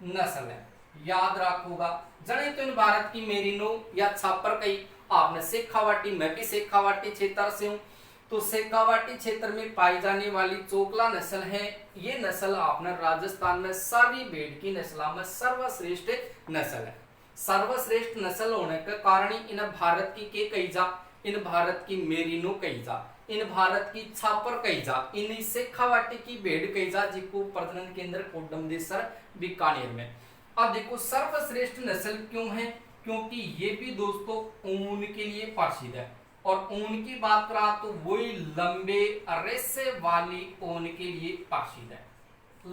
नस्ल है। याद रखोगा जने तो इन भारत की मेरिनो या छापर कई। आपने शेखावाटी, मैं भी शेखावाटी क्षेत्र से हूँ, तो शेखावाटी क्षेत्र में पाई जाने वाली चोकला नस्ल है। ये नस्ल आपने राजस्थान में सारी भेड़ की नस्लों में सर्वश्रेष्ठ नस्ल है। सर्वश्रेष्ठ नस्ल होने के कारण ही इन भारत की के कही जा, इन भारत की मेरिनो कही जा, इन भारत की छापर कही जा, इन शेखावाटी की भेड़ कही जा, जिसको प्रजनन केंद्र कोड्डम देसर बीकानेर में। अब देखो सर्वश्रेष्ठ नस्ल क्यों है? क्योंकि ये भी दोस्तों ऊन के लिए प्रसिद्ध है, और ऊन की बात करा तो वही लंबे रेशे वाली ऊन के लिए प्रसिद्ध है।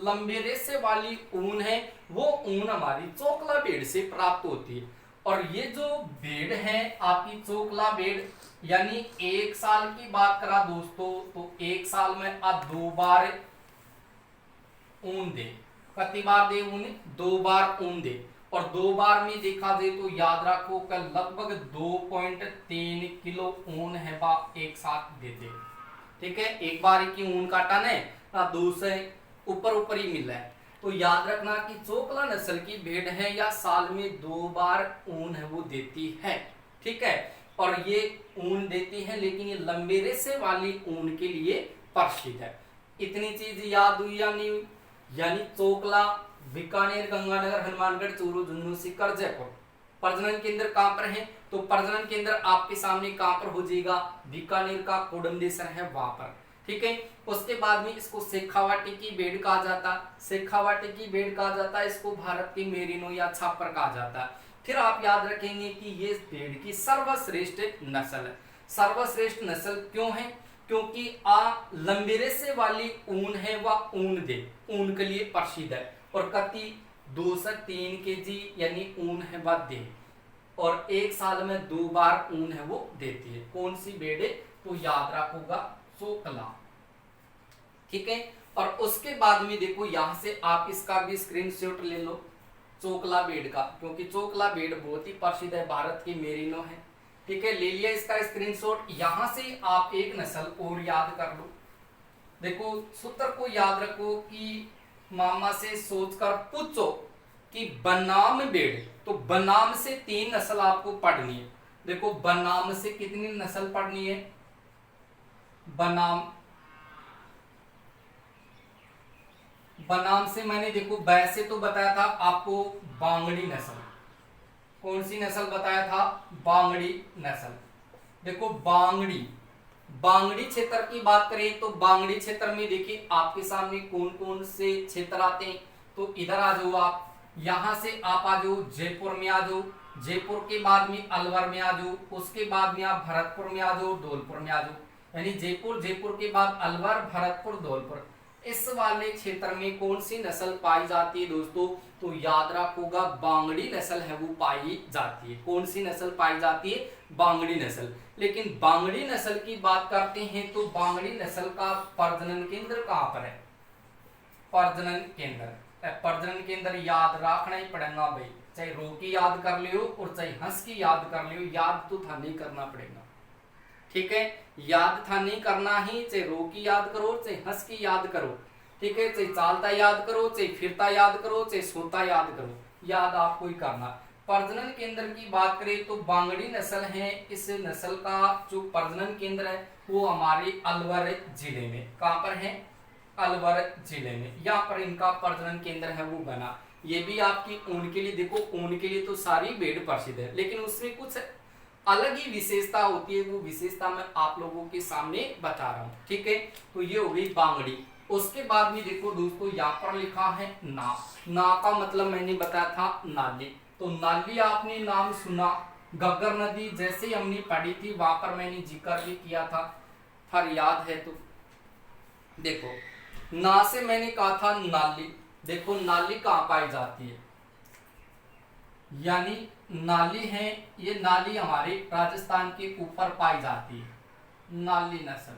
लंबे रेशे वाली ऊन है, वो ऊन हमारी चोकला भेड़ से प्राप्त होती है। और ये जो भेड़ है आपकी चोकला भेड़, यानी एक साल की बात करा दोस्तों तो एक साल में आप 2 बार ऊन दे। कितनी बार दे ऊन? 2 बार ऊन दे। और 2 बार में देखा जाए तो याद रखो कि लगभग 2.3 किलो ऊन है बा एक साथ देते। ठीक है, एक बार की ऊन का टन है ना, 2 से ऊपर ही मिल रहा है। तो याद रखना कि चोकला नस्ल की भेड़ है या साल में 2 बार ऊन है वो देती है। ठीक है, और ये ऊन देती है, लेकिन ये लंबे रेशे वाली ऊन के लिए प्रसिद्ध है। इतनी चीज याद हुई या नहीं हुई? यानी चोकला, बीकानेर, गंगानगर, हनुमानगढ़, चूरू, झुंझुनू, सीकर, जयपुर। प्रजनन केंद्र कहां पर है? तो प्रजनन केंद्र आपके सामने कहां पर हो जाएगा? बीकानेर का कोडमदेसर है वहां पर। ठीक है, उसके बाद में इसको शेखावाटी की भेड़ कहा जाता, शेखावाटी की भेड़ कहा जाता है, इसको भारत की मेरिनो या छापर कहा जाता है। फिर आप याद रखेंगे कि ये भेड़ की सर्वश्रेष्ठ नस्ल है। सर्वश्रेष्ठ नस्ल क्यों है? क्योंकि लंबे रेशे वाली ऊन है, वह ऊन दे, ऊन के लिए प्रसिद्ध है। और कति 2 से 3 केजी यानी ऊन है वह दे, और एक साल में 2 बार ऊन है वो देती है। कौन सी भेड़ है? तो याद रखोगा चोकला। ठीक है, और उसके बाद में देखो यहां से आप इसका भी स्क्रीनशॉट ले लो, चोकला भेड़ का, क्योंकि चोकला भेड़ बहुत ही प्रसिद्ध है, भारत की मेरिनो है। ठीक है, ले लिया इसका स्क्रीनशॉट। यहां से आप एक नस्ल और याद कर लो। देखो सूत्र को याद रखो कि मामा से सोचकर पूछो कि बनाम भेड़, तो बनाम से 3 नस्ल आपको पढ़नी है। देखो बनाम से कितनी नस्ल पढ़नी है? बनाम से मैंने देखो वैसे तो बताया था आपको बांगड़ी नस्ल। कौन सी नस्ल बताया था? बांगड़ी नस्ल। देखो बांगड़ी क्षेत्र की बात करें तो बांगड़ी क्षेत्र में देखिए आपके सामने कौन कौन से क्षेत्र आते हैं। तो इधर आ जाओ आप, यहां से आप आ जाओ जयपुर में आ जाओ, जयपुर के बाद में अलवर में आ जाओ, उसके बाद में आप भरतपुर में आ जाओ, धौलपुर में आ जाओ। यानी जयपुर के बाद अलवर, भरतपुर, धौलपुर, इस वाले क्षेत्र में कौन सी नस्ल पाई जाती है दोस्तों? तो याद रखोगा बांगड़ी नस्ल है वो पाई जाती है। कौन सी नस्ल पाई जाती है? बांगड़ी नस्ल। लेकिन बांगड़ी नस्ल की बात करते हैं तो बांगड़ी नस्ल का प्रजनन केंद्र कहां पर है? प्रजनन केंद्र याद रखना ही पड़ेगा भाई, चाहे रो की याद कर लियो और चाहे हंस की याद कर लियो, याद तो था नहीं करना पड़ेगा। ठीक है, याद था नहीं करना ही, चाहे रो की याद करो, चाहे हंस की याद करो। ठीक है, चाहे चालता याद करो, चाहे फिरता याद करो, चाहे सोता याद करो, याद आपको ही करना। प्रजनन केंद्र की बात करें तो बांगड़ी नस्ल है, इस नस्ल का जो प्रजनन केंद्र है वो हमारे अलवर जिले में। कहां पर है? अलवर जिले में, यहाँ पर इनका प्रजनन केंद्र है वो बना। ये भी आपकी ऊन के लिए, देखो ऊन के लिए तो सारी भेड़ प्रसिद्ध है, लेकिन उसमें कुछ अलग ही विशेषता होती है, वो विशेषता मैं आप लोगों के सामने बता रहा हूँ। ठीक है, तो ये हो गई बांगड़ी। उसके बाद में देखो दोस्तों यहाँ पर लिखा है ना का मतलब मैंने बताया था नाली। तो नाली आपने नाम सुना, घग्गर नदी जैसे हमने पढ़ी थी वहां पर मैंने जिक्र भी किया था, हर याद है तो देखो ना से मैंने कहा था नाली। देखो नाली कहाँ पाई जाती है? यानी नाली है, ये नाली हमारे राजस्थान के ऊपर पाई जाती है नाली नस्ल।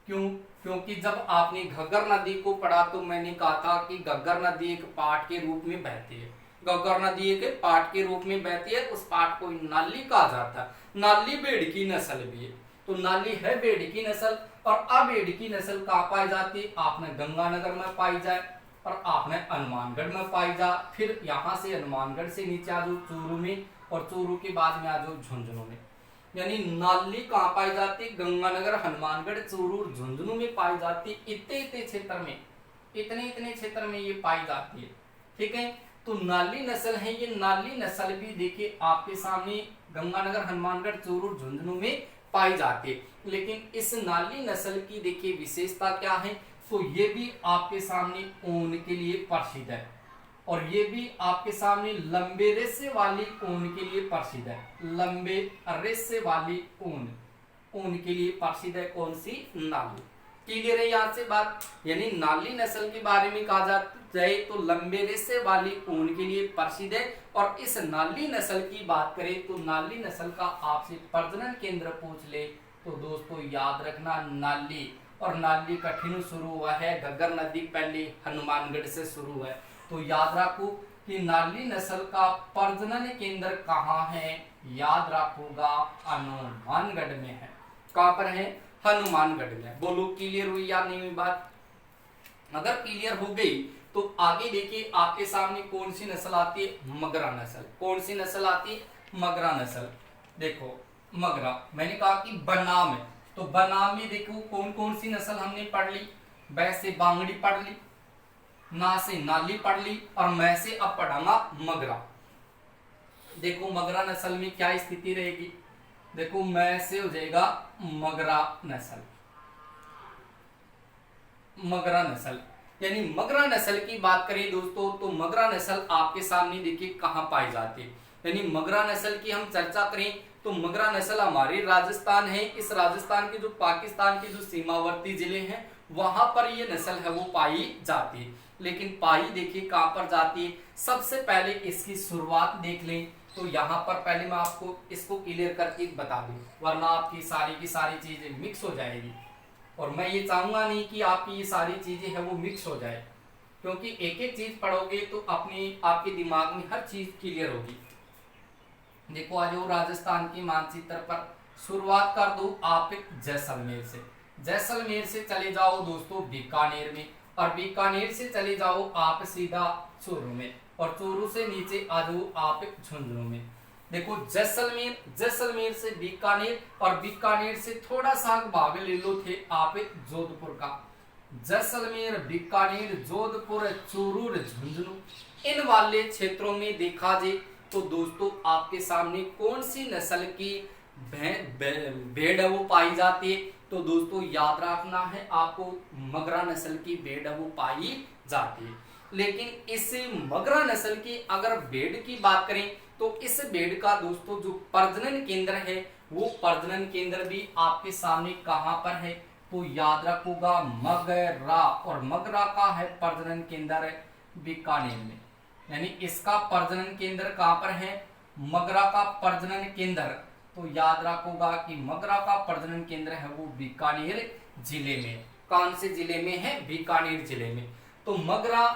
क्यों? क्योंकि जब आपने घग्गर नदी को पढ़ा तो मैंने कहा था कि घग्गर नदी एक पाट के रूप में बहती है, घग्गर नदी एक पाट के रूप में बहती है, उस पाट को नाली कहा जाता है। नाली भेड़ की नस्ल भी है, तो नाली है भेड़ की नस्ल। और अब भेड़ की नस्ल कहाँ पाई जाती है? आपने गंगानगर में पाई जाए और आपने हनुमानगढ़ में पाई जा, फिर यहाँ से हनुमानगढ़ से नीचे आ जाओ चूरू में, और चूरू के बाद में आ जाओ झुंझुनू में। यानी नाली कहाँ पाई जाती? गंगानगर, हनुमानगढ़, चूरू, झुंझुनू में पाई जाती। इतने क्षेत्र में, इतने क्षेत्र में ये पाई जाती है। ठीक है, तो नाली नस्ल है ये। नाली नस्ल भी देखिए आपके सामने गंगानगर, हनुमानगढ़, चूरू, झुंझुनू में पाई जाती है। लेकिन इस नाली नस्ल की देखिए विशेषता क्या है? तो ये भी आपके सामने ऊन के लिए प्रसिद्ध है, और ये भी आपके सामने लंबे रेशे वाली ऊन के लिए प्रसिद्ध है। लंबे रेशे वाली ऊन के लिए प्रसिद्ध है कौन सी? नाली। क्लियर है यहाँ से बात? यानी नाली नस्ल के बारे में कहा जाए तो लंबे रेशे वाली ऊन के लिए प्रसिद्ध है। और इस नाली नस्ल की बात करें तो नाली नस्ल का आपसे प्रजनन केंद्र पूछ ले तो दोस्तों याद रखना नाली। और नाली कठिन शुरू हुआ है, घग्गर नदी पहले हनुमानगढ़ से शुरू है। तो याद रखो कि नाली नस्ल का प्रजनन केंद्र कहाँ है? याद रखोगा हनुमानगढ़ में है। कहाँ पर है? हनुमानगढ़ में। बोलो क्लियर हुई या नहीं हुई बात? अगर क्लियर हो गई तो आगे देखिए आपके सामने कौन सी नस्ल आती है? मगरा नस्ल। कौन सी नस्ल आती है? मगरा नस्ल। देखो मगरा। मैंने कहा कि बनाम है, तो बनाम में देखो कौन कौन सी नस्ल हमने पढ़ ली। बै से बांगड़ी पढ़ ली, ना से नाली पढ़ ली, और मैं से अब पढ़ांगा मगरा। देखो मगरा नस्ल में क्या स्थिति रहेगी, देखो मैं से हो जाएगा मगरा नस्ल। मगरा नस्ल यानी मगरा नस्ल की बात करें दोस्तों, तो मगरा नस्ल आपके सामने देखिए कहां पाई जाती है। यानी मगरा नस्ल की हम चर्चा करें तो मगरा नस्ल हमारे राजस्थान है। इस राजस्थान के जो पाकिस्तान के जो सीमावर्ती जिले हैं वहां पर ये नस्ल है वो पाई जाती है। लेकिन पाई देखिए कहां पर जाती है, सबसे पहले इसकी शुरुआत देख लें तो यहाँ पर पहले मैं आपको इसको क्लियर करके बता दूं, वरना आपकी सारी की सारी चीजें मिक्स हो जाएगी। और मैं ये चाहूंगा नहीं कि आपकी ये सारी चीजें है वो मिक्स हो जाए, क्योंकि एक एक चीज पढ़ोगे तो अपने आपके दिमाग में हर चीज क्लियर होगी। देखो आज वो राजस्थान के मानचित्र पर शुरुआत कर दो आप जैसलमेर से। जैसलमेर से चले जाओ दोस्तों बीकानेर में, और बीकानेर से चले जाओ आप सीधा चूरू में, और चूरू से नीचे आ जाओ आप झुंझुनू में। देखो जैसलमेर, जैसलमेर से बीकानेर, और बीकानेर से थोड़ा सा भाग ले लो थे आप जोधपुर का। जैसलमेर, बीकानेर, जोधपुर, चूरू, झुंझुनू, इन वाले क्षेत्रों में देखा जाए तो दोस्तों आपके सामने कौन सी नस्ल की भेड़ है वो पाई जाती है, तो दोस्तों याद रखना है आपको मगरा नस्ल की भेड़ है वो पाई जाती है। लेकिन इस मगरा नस्ल की अगर भेड़ की बात करें तो इस भेड़ का दोस्तों जो प्रजनन केंद्र है वो प्रजनन केंद्र भी आपके सामने कहां पर है, तो याद रखोगा मगरा। और मगरा का है प्रजनन केंद्र बीकानेर में। यानी इसका प्रजनन केंद्र कहां पर है, मगरा का प्रजनन केंद्र, तो याद रखोगा कि मगरा का प्रजनन केंद्र है वो बीकानेर जिले में। कौन से जिले में है, बीकानेर जिले में। तो मगरा,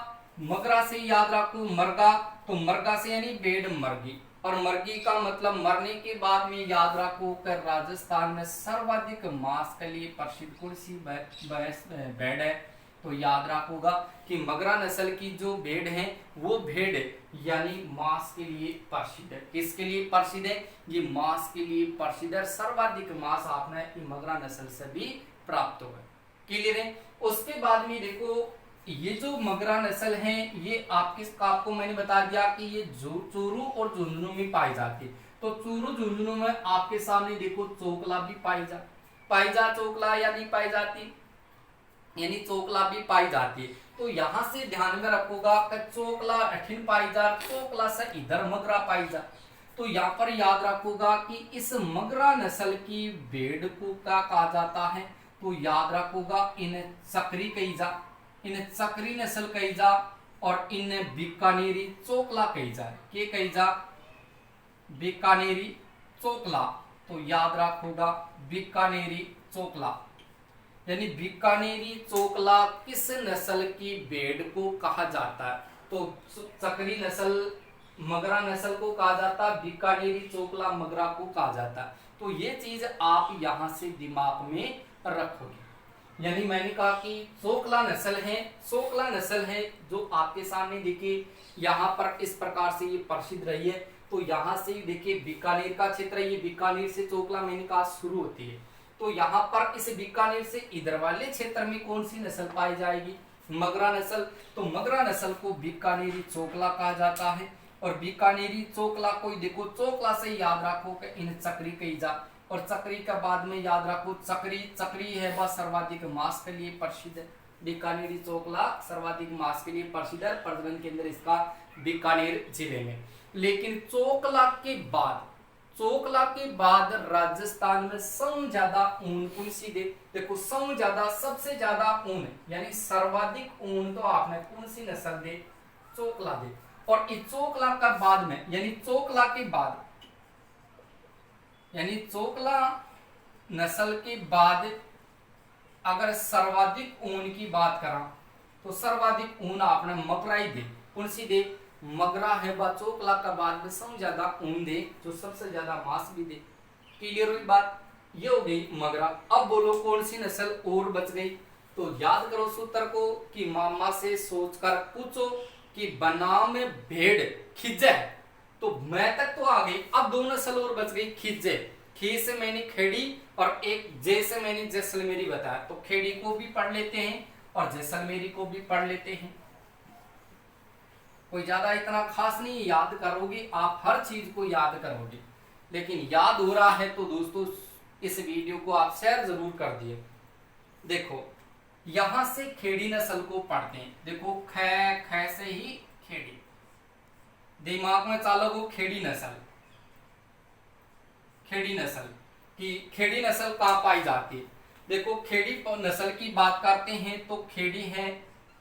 मगरा से याद रखो मरगा, तो मरगा से यानी भेड़ मरगी, और मरगी का मतलब मरने के बाद में याद रखो कर राजस्थान में सर्वाधिक मांस के लिए प्रसिद्ध कौन सी भेड़ है, तो याद रखोगा कि मगरा नस्ल की जो भेड़ है वो भेड़ यानी मांस के लिए प्रसिद्ध है। किसके लिए प्रसिद्ध है, ये मांस के लिए प्रसिद्ध है। सर्वाधिक मांस आपने मगरा नस्ल से भी प्राप्त होगा। क्लियर है। उसके बाद में देखो ये जो मगरा नस्ल है ये आपको मैंने बता दिया कि ये चूरू और झुंझुनू में पाई जाती है। तो चूरू झुंझुनू में आपके सामने देखो चोकला भी पाई जा चोकला या नहीं पाई जाती, यानी चोकला भी पाई जाती है। तो यहां से ध्यान में रखोगा कि चोकला अठिन पाई जा, चोकला से इधर मगरा पाई जा। तो यहाँ पर याद रखोगा कि इस मगरा नस्ल की भेड़ को क्या कहा जाता है, तो याद रखोगा इन चक्री कही जा, इन चक्री नस्ल कही जा, और इन बीकानेरी चोकला कही जा। के कही जा, बीकानेरी चोकला, तो याद रखोगा बीकानेरी चोकला। यानी बीकानेरी चोकला किस नस्ल की भेड़ को कहा जाता है, तो चक्री नस्ल मगरा नस्ल को कहा जाता है, बीकानेरी चोकला मगरा को कहा जाता है। तो ये चीज आप यहां से दिमाग में रखोगे। यानी मैंने कहा कि चोकला नस्ल है, चोकला नस्ल है जो आपके सामने देखिए यहाँ पर इस प्रकार से ये प्रसिद्ध रही है। तो यहाँ से देखिए बीकानेर का क्षेत्र, ये बीकानेर से चोकला मैंने कहा शुरू होती है। तो यहाँ पर इस बीकानेर से इधर वाले क्षेत्र में कौन सी नस्ल पाई जाएगी, मगरा नस्ल। तो मगरा नस्ल को बीकानेरी चोकला कहा जाता है। और बीकानेरी चोकला को देखो चोकला से याद रखो कि इन चक्री कही जा, और चक्री का बाद में याद रखो चक्री, चक्री है वह सर्वाधिक मांस के लिए प्रसिद्ध है। बीकानेरी चोकला सर्वाधिक मांस के लिए प्रसिद्ध है, प्रजनन केंद्र इसका बीकानेर जिले में। लेकिन चोकला के बाद राजस्थान में सबसे ज्यादा ऊन कौन सी दे, देखो सबसे ज्यादा ऊन यानी सर्वाधिक ऊन तो आपने कौन सी नस्ल दे, चोकला दे। और इस चोकला का बाद में यानी चोकला के बाद यानी चोकला नस्ल के बाद अगर सर्वाधिक ऊन की बात करा तो सर्वाधिक ऊन आपने मगरा ही दे, कौन सी दे, मगरा है वह चोकला का बाद में सबसे ज्यादा ऊन दे, जो सबसे ज्यादा मांस भी दे। क्लियर हुई बात, ये हो गई मगरा। अब बोलो कौन सी नस्ल और बच गई, तो याद करो सूत्र को कि मामा से सोचकर पूछो कि बनाम भेड़ खिज्जे, तो मैं तक तो आ गई। अब दो नस्ल और बच गई, खिज्जे। खे से मैंने खेड़ी और एक जे से मैंने जैसलमेरी बताया, तो खेड़ी को भी पढ़ लेते हैं और जैसलमेरी को भी पढ़ लेते हैं। कोई ज्यादा इतना खास नहीं, याद करोगे आप, हर चीज को याद करोगे, लेकिन याद हो रहा है तो दोस्तों इस वीडियो को आप शेयर जरूर कर दिए। देखो यहां से खेड़ी नस्ल को पढ़ते हैं। देखो ख से ही खेड़ी, दिमाग में चालो वो खेड़ी नस्ल, खेड़ी नस्ल की खेड़ी नस्ल कहाँ पाई जाती है। देखो खेड़ी नस्ल की बात करते हैं तो खेड़ी है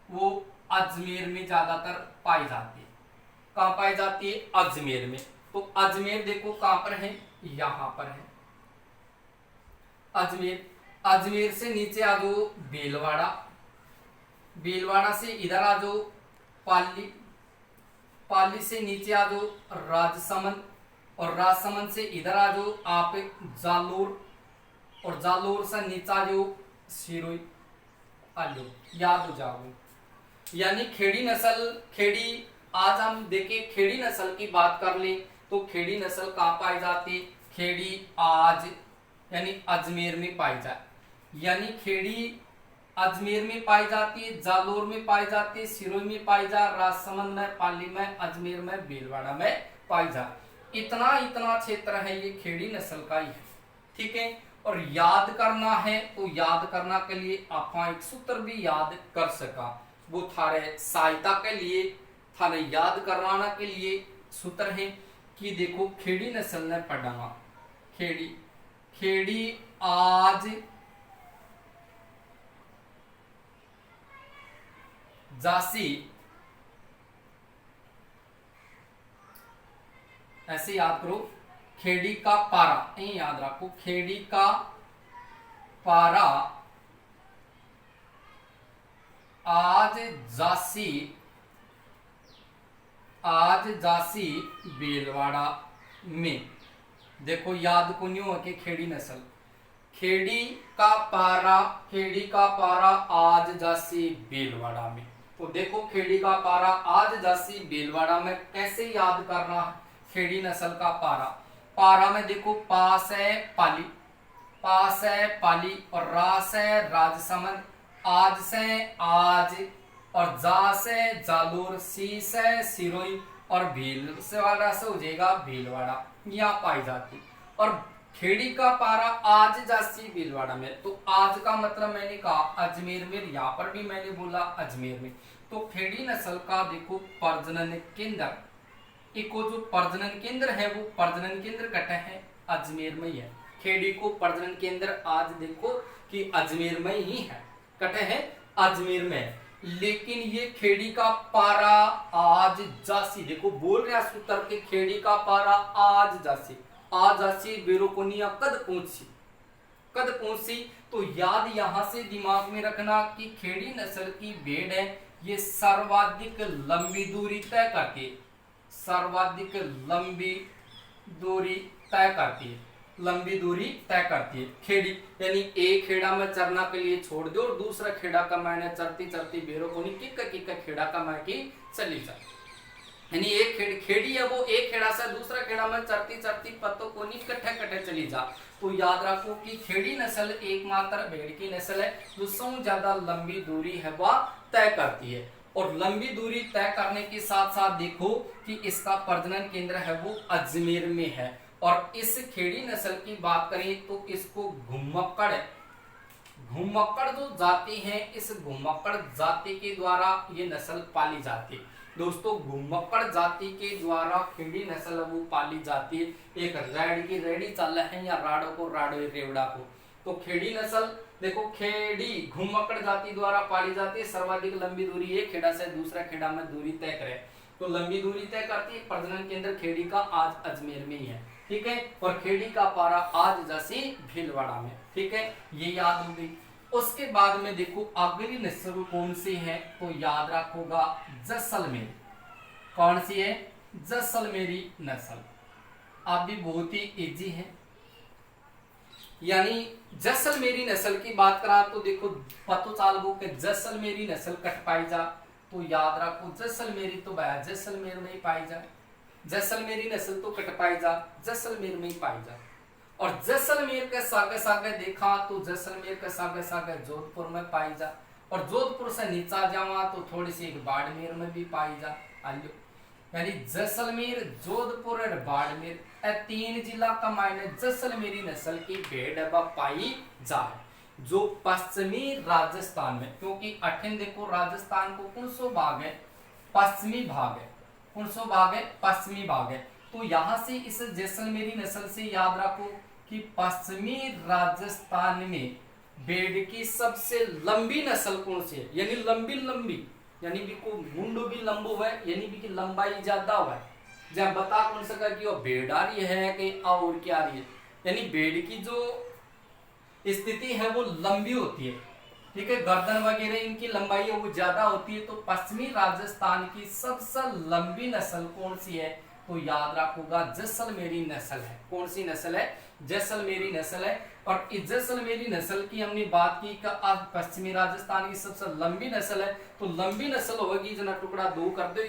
वो अजमेर में ज्यादातर पाई जाती है। कहाँ पाई जाती है? अजमेर में। तो अजमेर देखो कहाँ पर है, यहाँ पर है अजमेर। अजमेर से नीचे आ जाओ भीलवाड़ा, भीलवाड़ा से इधर आ जाओ पाली, पाली से नीचे आ जाओ राजसमंद, और राजसमंद से इधर आ जाओ आप जालोर, और जालोर से नीचे आ जाओ सिरोही। आ लो, याद हो जाओ। यानी खेड़ी नस्ल, खेड़ी आज हम देखें खेड़ी नस्ल की बात कर ले तो खेड़ी नस्ल कहाँ पाई जाती? खेड़ी आज यानी अजमेर में पाई जाए, यानी खेड़ी अजमेर में पाई जाती है, जालोर में पाई जाती है, सिरोही में पाई जा, राजसमंद में, पाली में, अजमेर में, भीलवाड़ा में पाई जा। इतना क्षेत्र है ये खेड़ी नस्ल का ही है, ठीक है। और याद करना है तो याद करना के लिए आप एक सूत्र भी याद कर सका, वो थारे सहायता के लिए, थारे याद करवाना के लिए सूत्र है कि देखो खेड़ी नस्ल ने पढ़ा, खेड़ी खेड़ी आज जासी, ऐसे याद करो, खेड़ी का पारा, यही याद रखो, खेड़ी का पारा आज जासी, आज जासी भीलवाड़ा में। देखो याद को न्यू है कि खेड़ी नस्ल, खेड़ी का पारा, खेड़ी का पारा आज जासी भीलवाड़ा में। तो देखो खेड़ी का पारा आज जासी भीलवाड़ा में कैसे याद करना है खेड़ी नस्ल का पारा। पारा में देखो पास है पाली, पास है पाली, और रास है राजसमंद, आज से आज, और जा से जालोर, सी से सिरोही, और भील से वाला से हो जाएगा भीलवाड़ा, यहाँ पाई जाती। और खेड़ी का पारा आज जासी भीलवाड़ा में, तो आज का मतलब मैंने कहा अजमेर में, यहाँ पर भी मैंने बोला अजमेर में। तो खेड़ी नस्ल का देखो प्रजनन केंद्र, इको जो प्रजनन केंद्र है वो प्रजनन केंद्र कटे है अजमेर में ही है। खेड़ी को प्रजनन केंद्र आज देखो कि अजमेर में ही है, कटे है अजमेर में। लेकिन ये खेड़ी का पारा आज जासी, देखो बोल रहे सूत्र के खेड़ी का पारा आज जासी, आज जासी बेरोकोनिया कद पहुंची, कद पहुंची। तो याद यहां से दिमाग में रखना कि खेड़ी नस्ल की भेड़ है ये सर्वाधिक लंबी दूरी तय करती है, सर्वाधिक लंबी दूरी तय करती है, लंबी दूरी तय करती है खेड़ी। यानी एक खेड़ा में चरना के लिए छोड़ दो और दूसरा खेड़ा का मैंने चरती चरती बेरों को किक खेड़ा का मैं की चली जाए। यानी एक खेड़ी है वो एक खेड़ा से दूसरा खेड़ा में चरती चरती पत्तों को नहीं कट्ठे कट्ठे चली जा। तो याद रखो कि खेड़ी नस्ल एकमात्र भेड़ की नस्ल है जो सबसे ज्यादा लंबी दूरी है वह तय करती है। और लंबी दूरी तय करने के साथ साथ देखो कि इसका प्रजनन केंद्र है वो अजमेर में है। और इस खेड़ी नस्ल की बात करें तो इसको घुमक्कड़, घुमक्कड़ जो जाति है इस घुमक्कड़ जाति के द्वारा ये नस्ल पाली जाती है। दोस्तों घुमक्कड़ जाति के द्वारा खेड़ी नस्ल वो पाली जाती है। एक रेड़ की रेड़ी चल है या राड़ो को राड़ो रेवड़ा को। तो खेड़ी नस्ल देखो खेड़ी घुमक्कड़ जाति द्वारा पाली जाती है। सर्वाधिक लंबी दूरी एक खेड़ा से दूसरा खेड़ा में दूरी तय करे तो लंबी दूरी तय करती है। प्रजनन केंद्र खेड़ी का आज अजमेर में ही है, ठीक है। और खेड़ी का पारा आज जैसी भीलवाड़ा में, ठीक है, ये याद हो गई। उसके बाद में देखो अगली नस्ल कौन सी है तो याद रखोगा जैसलमेर। कौन सी है? जैसलमेरी नस्ल। आप भी बहुत ही इजी है। यानी जैसलमेरी नस्ल की बात करा तो देखो पतो चाल गो के जैसलमेरी नस्ल कट पाई जा तो याद रखो जैसलमेरी तो भाया जैसलमेर में ही पाई जा, जैसलमेरी नस्ल तो कट पाई जा जैसलमेर में ही पाई जा। और जैसलमेर के सागे सागे देखा तो जैसलमेर के सागे सागे जोधपुर में पाई जा, और जोधपुर से नीचा जावा तो थोड़ी सी एक बाड़मेर में भी पाई जा। आइयो यानी जैसलमेर, जोधपुर और बाड़मेर, ए 3 जिला का मायने जैसलमेरी नस्ल की भेड़ है पाई जाए, जो पश्चिमी राजस्थान में, क्योंकि अठिन देखो राजस्थान को कौन सो भाग है, पश्चिमी भाग है, कौन सो भाग है, पश्चिमी भाग है। तो यहां से इस जैसलमेरी नस्ल से याद रखो कि पश्चिमी राजस्थान में भेड़ की सबसे लंबी नस्ल कौन सी है, यानी लंबी लंबी, यानी भी को मुंडो भी लंबो है, यानी भी की लंबाई ज्यादा हुआ है। जब बता कौन सका कि वो भेड़ आ रही है कि और क्या आ रही है, यानी भेड़ की जो स्थिति है वो लंबी होती है, ठीक है, गर्दन वगैरह इनकी लंबाई है वो ज्यादा होती है। तो पश्चिमी राजस्थान की सबसे लंबी नस्ल कौन सी है, तो याद रखोगा जैसलमेरी नस्ल है। कौन सी नस्ल है, जैसलमेरी नस्ल है। और इस जैसलमेरी नस्ल की हमने बात की कि आज पश्चिमी राजस्थान की सबसे लंबी नस्ल है, तो लंबी नस्ल होगी जना टुकड़ा 2 कर दो,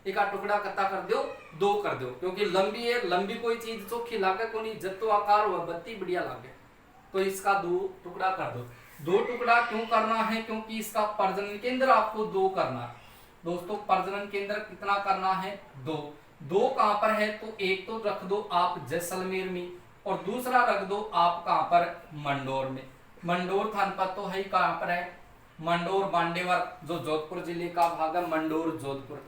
एक टुकड़ा कत्ता कर दो, 2 कर दो, क्योंकि लंबी है, लंबी कोई चीज चोखी लागे को नहीं, जत्तो आकार हुआ बत्ती बढ़िया लागे, तो इसका 2 टुकड़ा कर दो। 2 टुकड़ा क्यों करना है, क्योंकि इसका प्रजनन केंद्र आपको 2 करना है दोस्तों। प्रजनन केंद्र कितना करना है, 2 कहां पर है, तो एक तो रख दो आप जैसलमेर में, और दूसरा रख दो आप कहां पर, मंडोर में। मंडोर थानपत तो है कहां पर है, मंडोर बांडेवर, जो जोधपुर जिले का भाग है, मंडोर जोधपुर।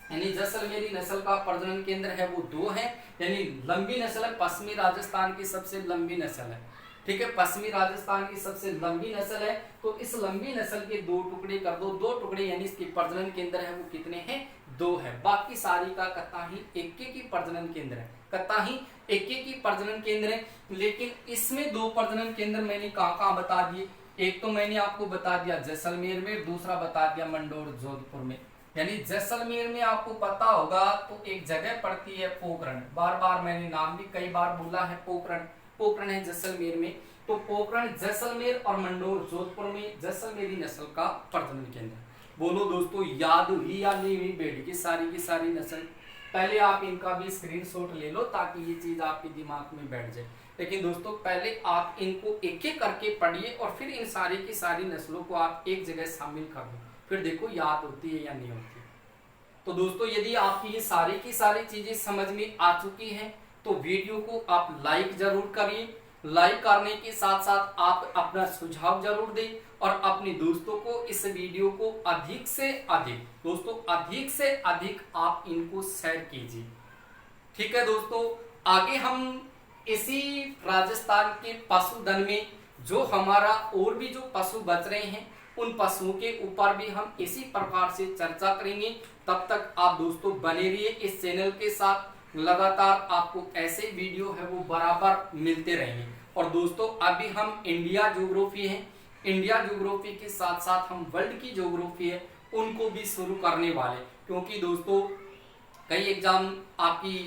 यानी जैसलमेरी नस्ल का प्रजनन केंद्र है वो 2 है, यानी लंबी नस्ल है, पश्चिमी राजस्थान की सबसे लंबी नस्ल है, ठीक है, पश्चिमी राजस्थान की सबसे लंबी नस्ल है। तो इस लंबी नस्ल के 2 टुकड़े कर दो, 2 टुकड़े यानी इसके प्रजनन केंद्र है वो कितने हैं, 2 है। बाकी सारी का कत्ता ही एक की प्रजनन केंद्र है, कत्ता ही एक की प्रजनन केंद्र है। लेकिन इसमें 2 प्रजनन केंद्र मैंने कहां बता दिए, एक तो मैंने आपको बता दिया जैसलमेर में, दूसरा बता दिया मंडोर जोधपुर में। यानी जैसलमेर में आपको पता होगा तो एक जगह पड़ती है पोखरण, बार बार मैंने नाम भी कई बार बोला है, पोखरण है जैसलमेर में। तो पोखरण, जैसलमेर और मंडोर जोधपुर में जैसलमेरी नस्ल का प्रजनन केंद्र। बोलो दोस्तों, याद हुई या नहीं हुई भेड़ की सारी नस्ल? पहले आप इनका भी स्क्रीनशॉट ले लो ताकि ये चीज आपके दिमाग में बैठ जाए। लेकिन दोस्तों पहले आप इनको एक एक करके पढ़िए और फिर इन सारी की सारी नस्लों को आप एक जगह शामिल कर दो, फिर देखो याद होती है या नहीं होती। तो दोस्तों यदि आपकी ये सारी की सारी चीजें समझ में आ चुकी हैं तो वीडियो को आप लाइक जरूर करिए। लाइक करने के साथ साथ आप अपना सुझाव जरूर दें और अपने दोस्तों को इस वीडियो को अधिक से अधिक, दोस्तों अधिक से अधिक आप इनको शेयर कीजिए, ठीक है दोस्तों। आगे हम इसी राजस्थान के पशुधन में जो हमारा और भी जो पशु बच रहे हैं उन पशुओं के ऊपर भी हम इसी प्रकार से चर्चा करेंगे। तब तक आप दोस्तों बने रहिए इस चैनल के साथ, लगातार आपको ऐसे वीडियो है वो बराबर मिलते रहेंगे। और दोस्तों अभी हम इंडिया ज्योग्राफी है, इंडिया ज्योग्राफी के साथ साथ हम वर्ल्ड की ज्योग्राफी है उनको भी शुरू करने वाले, क्योंकि दोस्तों कई एग्जाम आपकी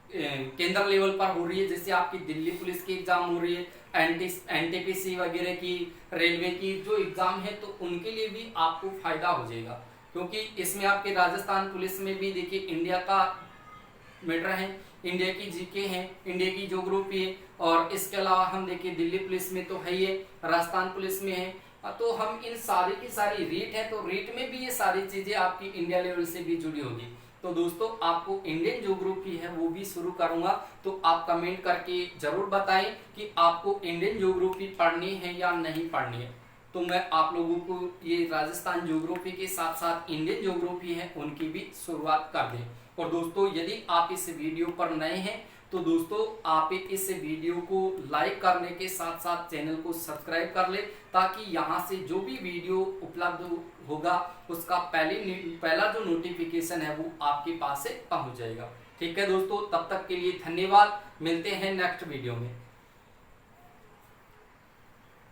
केंद्र लेवल पर हो रही है, जैसे आपकी दिल्ली पुलिस की एग्जाम हो रही है, एनटीपीसी वगैरह की, रेलवे की जो एग्जाम है, तो उनके लिए भी आपको फायदा हो जाएगा, क्योंकि इसमें आपके राजस्थान पुलिस में भी देखिए इंडिया का मैटर है, इंडिया की जीके है, इंडिया की ज्योग्राफी है, और इसके अलावा हम देखिए दिल्ली पुलिस में तो है ही है, राजस्थान पुलिस में है, तो हम इन सारी की सारी रीट है, तो रीट में भी ये सारी चीजें आपकी इंडिया लेवल से भी जुड़ी होगी। तो दोस्तों आपको इंडियन ज्योग्राफी है वो भी शुरू करूंगा, तो आप कमेंट करके जरूर बताएं कि आपको इंडियन ज्योग्राफी पढ़नी है या नहीं पढ़नी है। तो मैं आप लोगों को ये राजस्थान ज्योग्राफी के साथ साथ इंडियन ज्योग्राफी है उनकी भी शुरुआत कर दें। और दोस्तों यदि आप इस वीडियो पर नए हैं तो दोस्तों आप इस वीडियो को लाइक करने के साथ साथ चैनल को सब्सक्राइब कर ले, ताकि यहाँ से जो भी वीडियो उपलब्ध होगा उसका पहला जो नोटिफिकेशन है वो आपके पास से पहुँच जाएगा। ठीक है दोस्तों, तब तक के लिए धन्यवाद, मिलते हैं नेक्स्ट वीडियो में।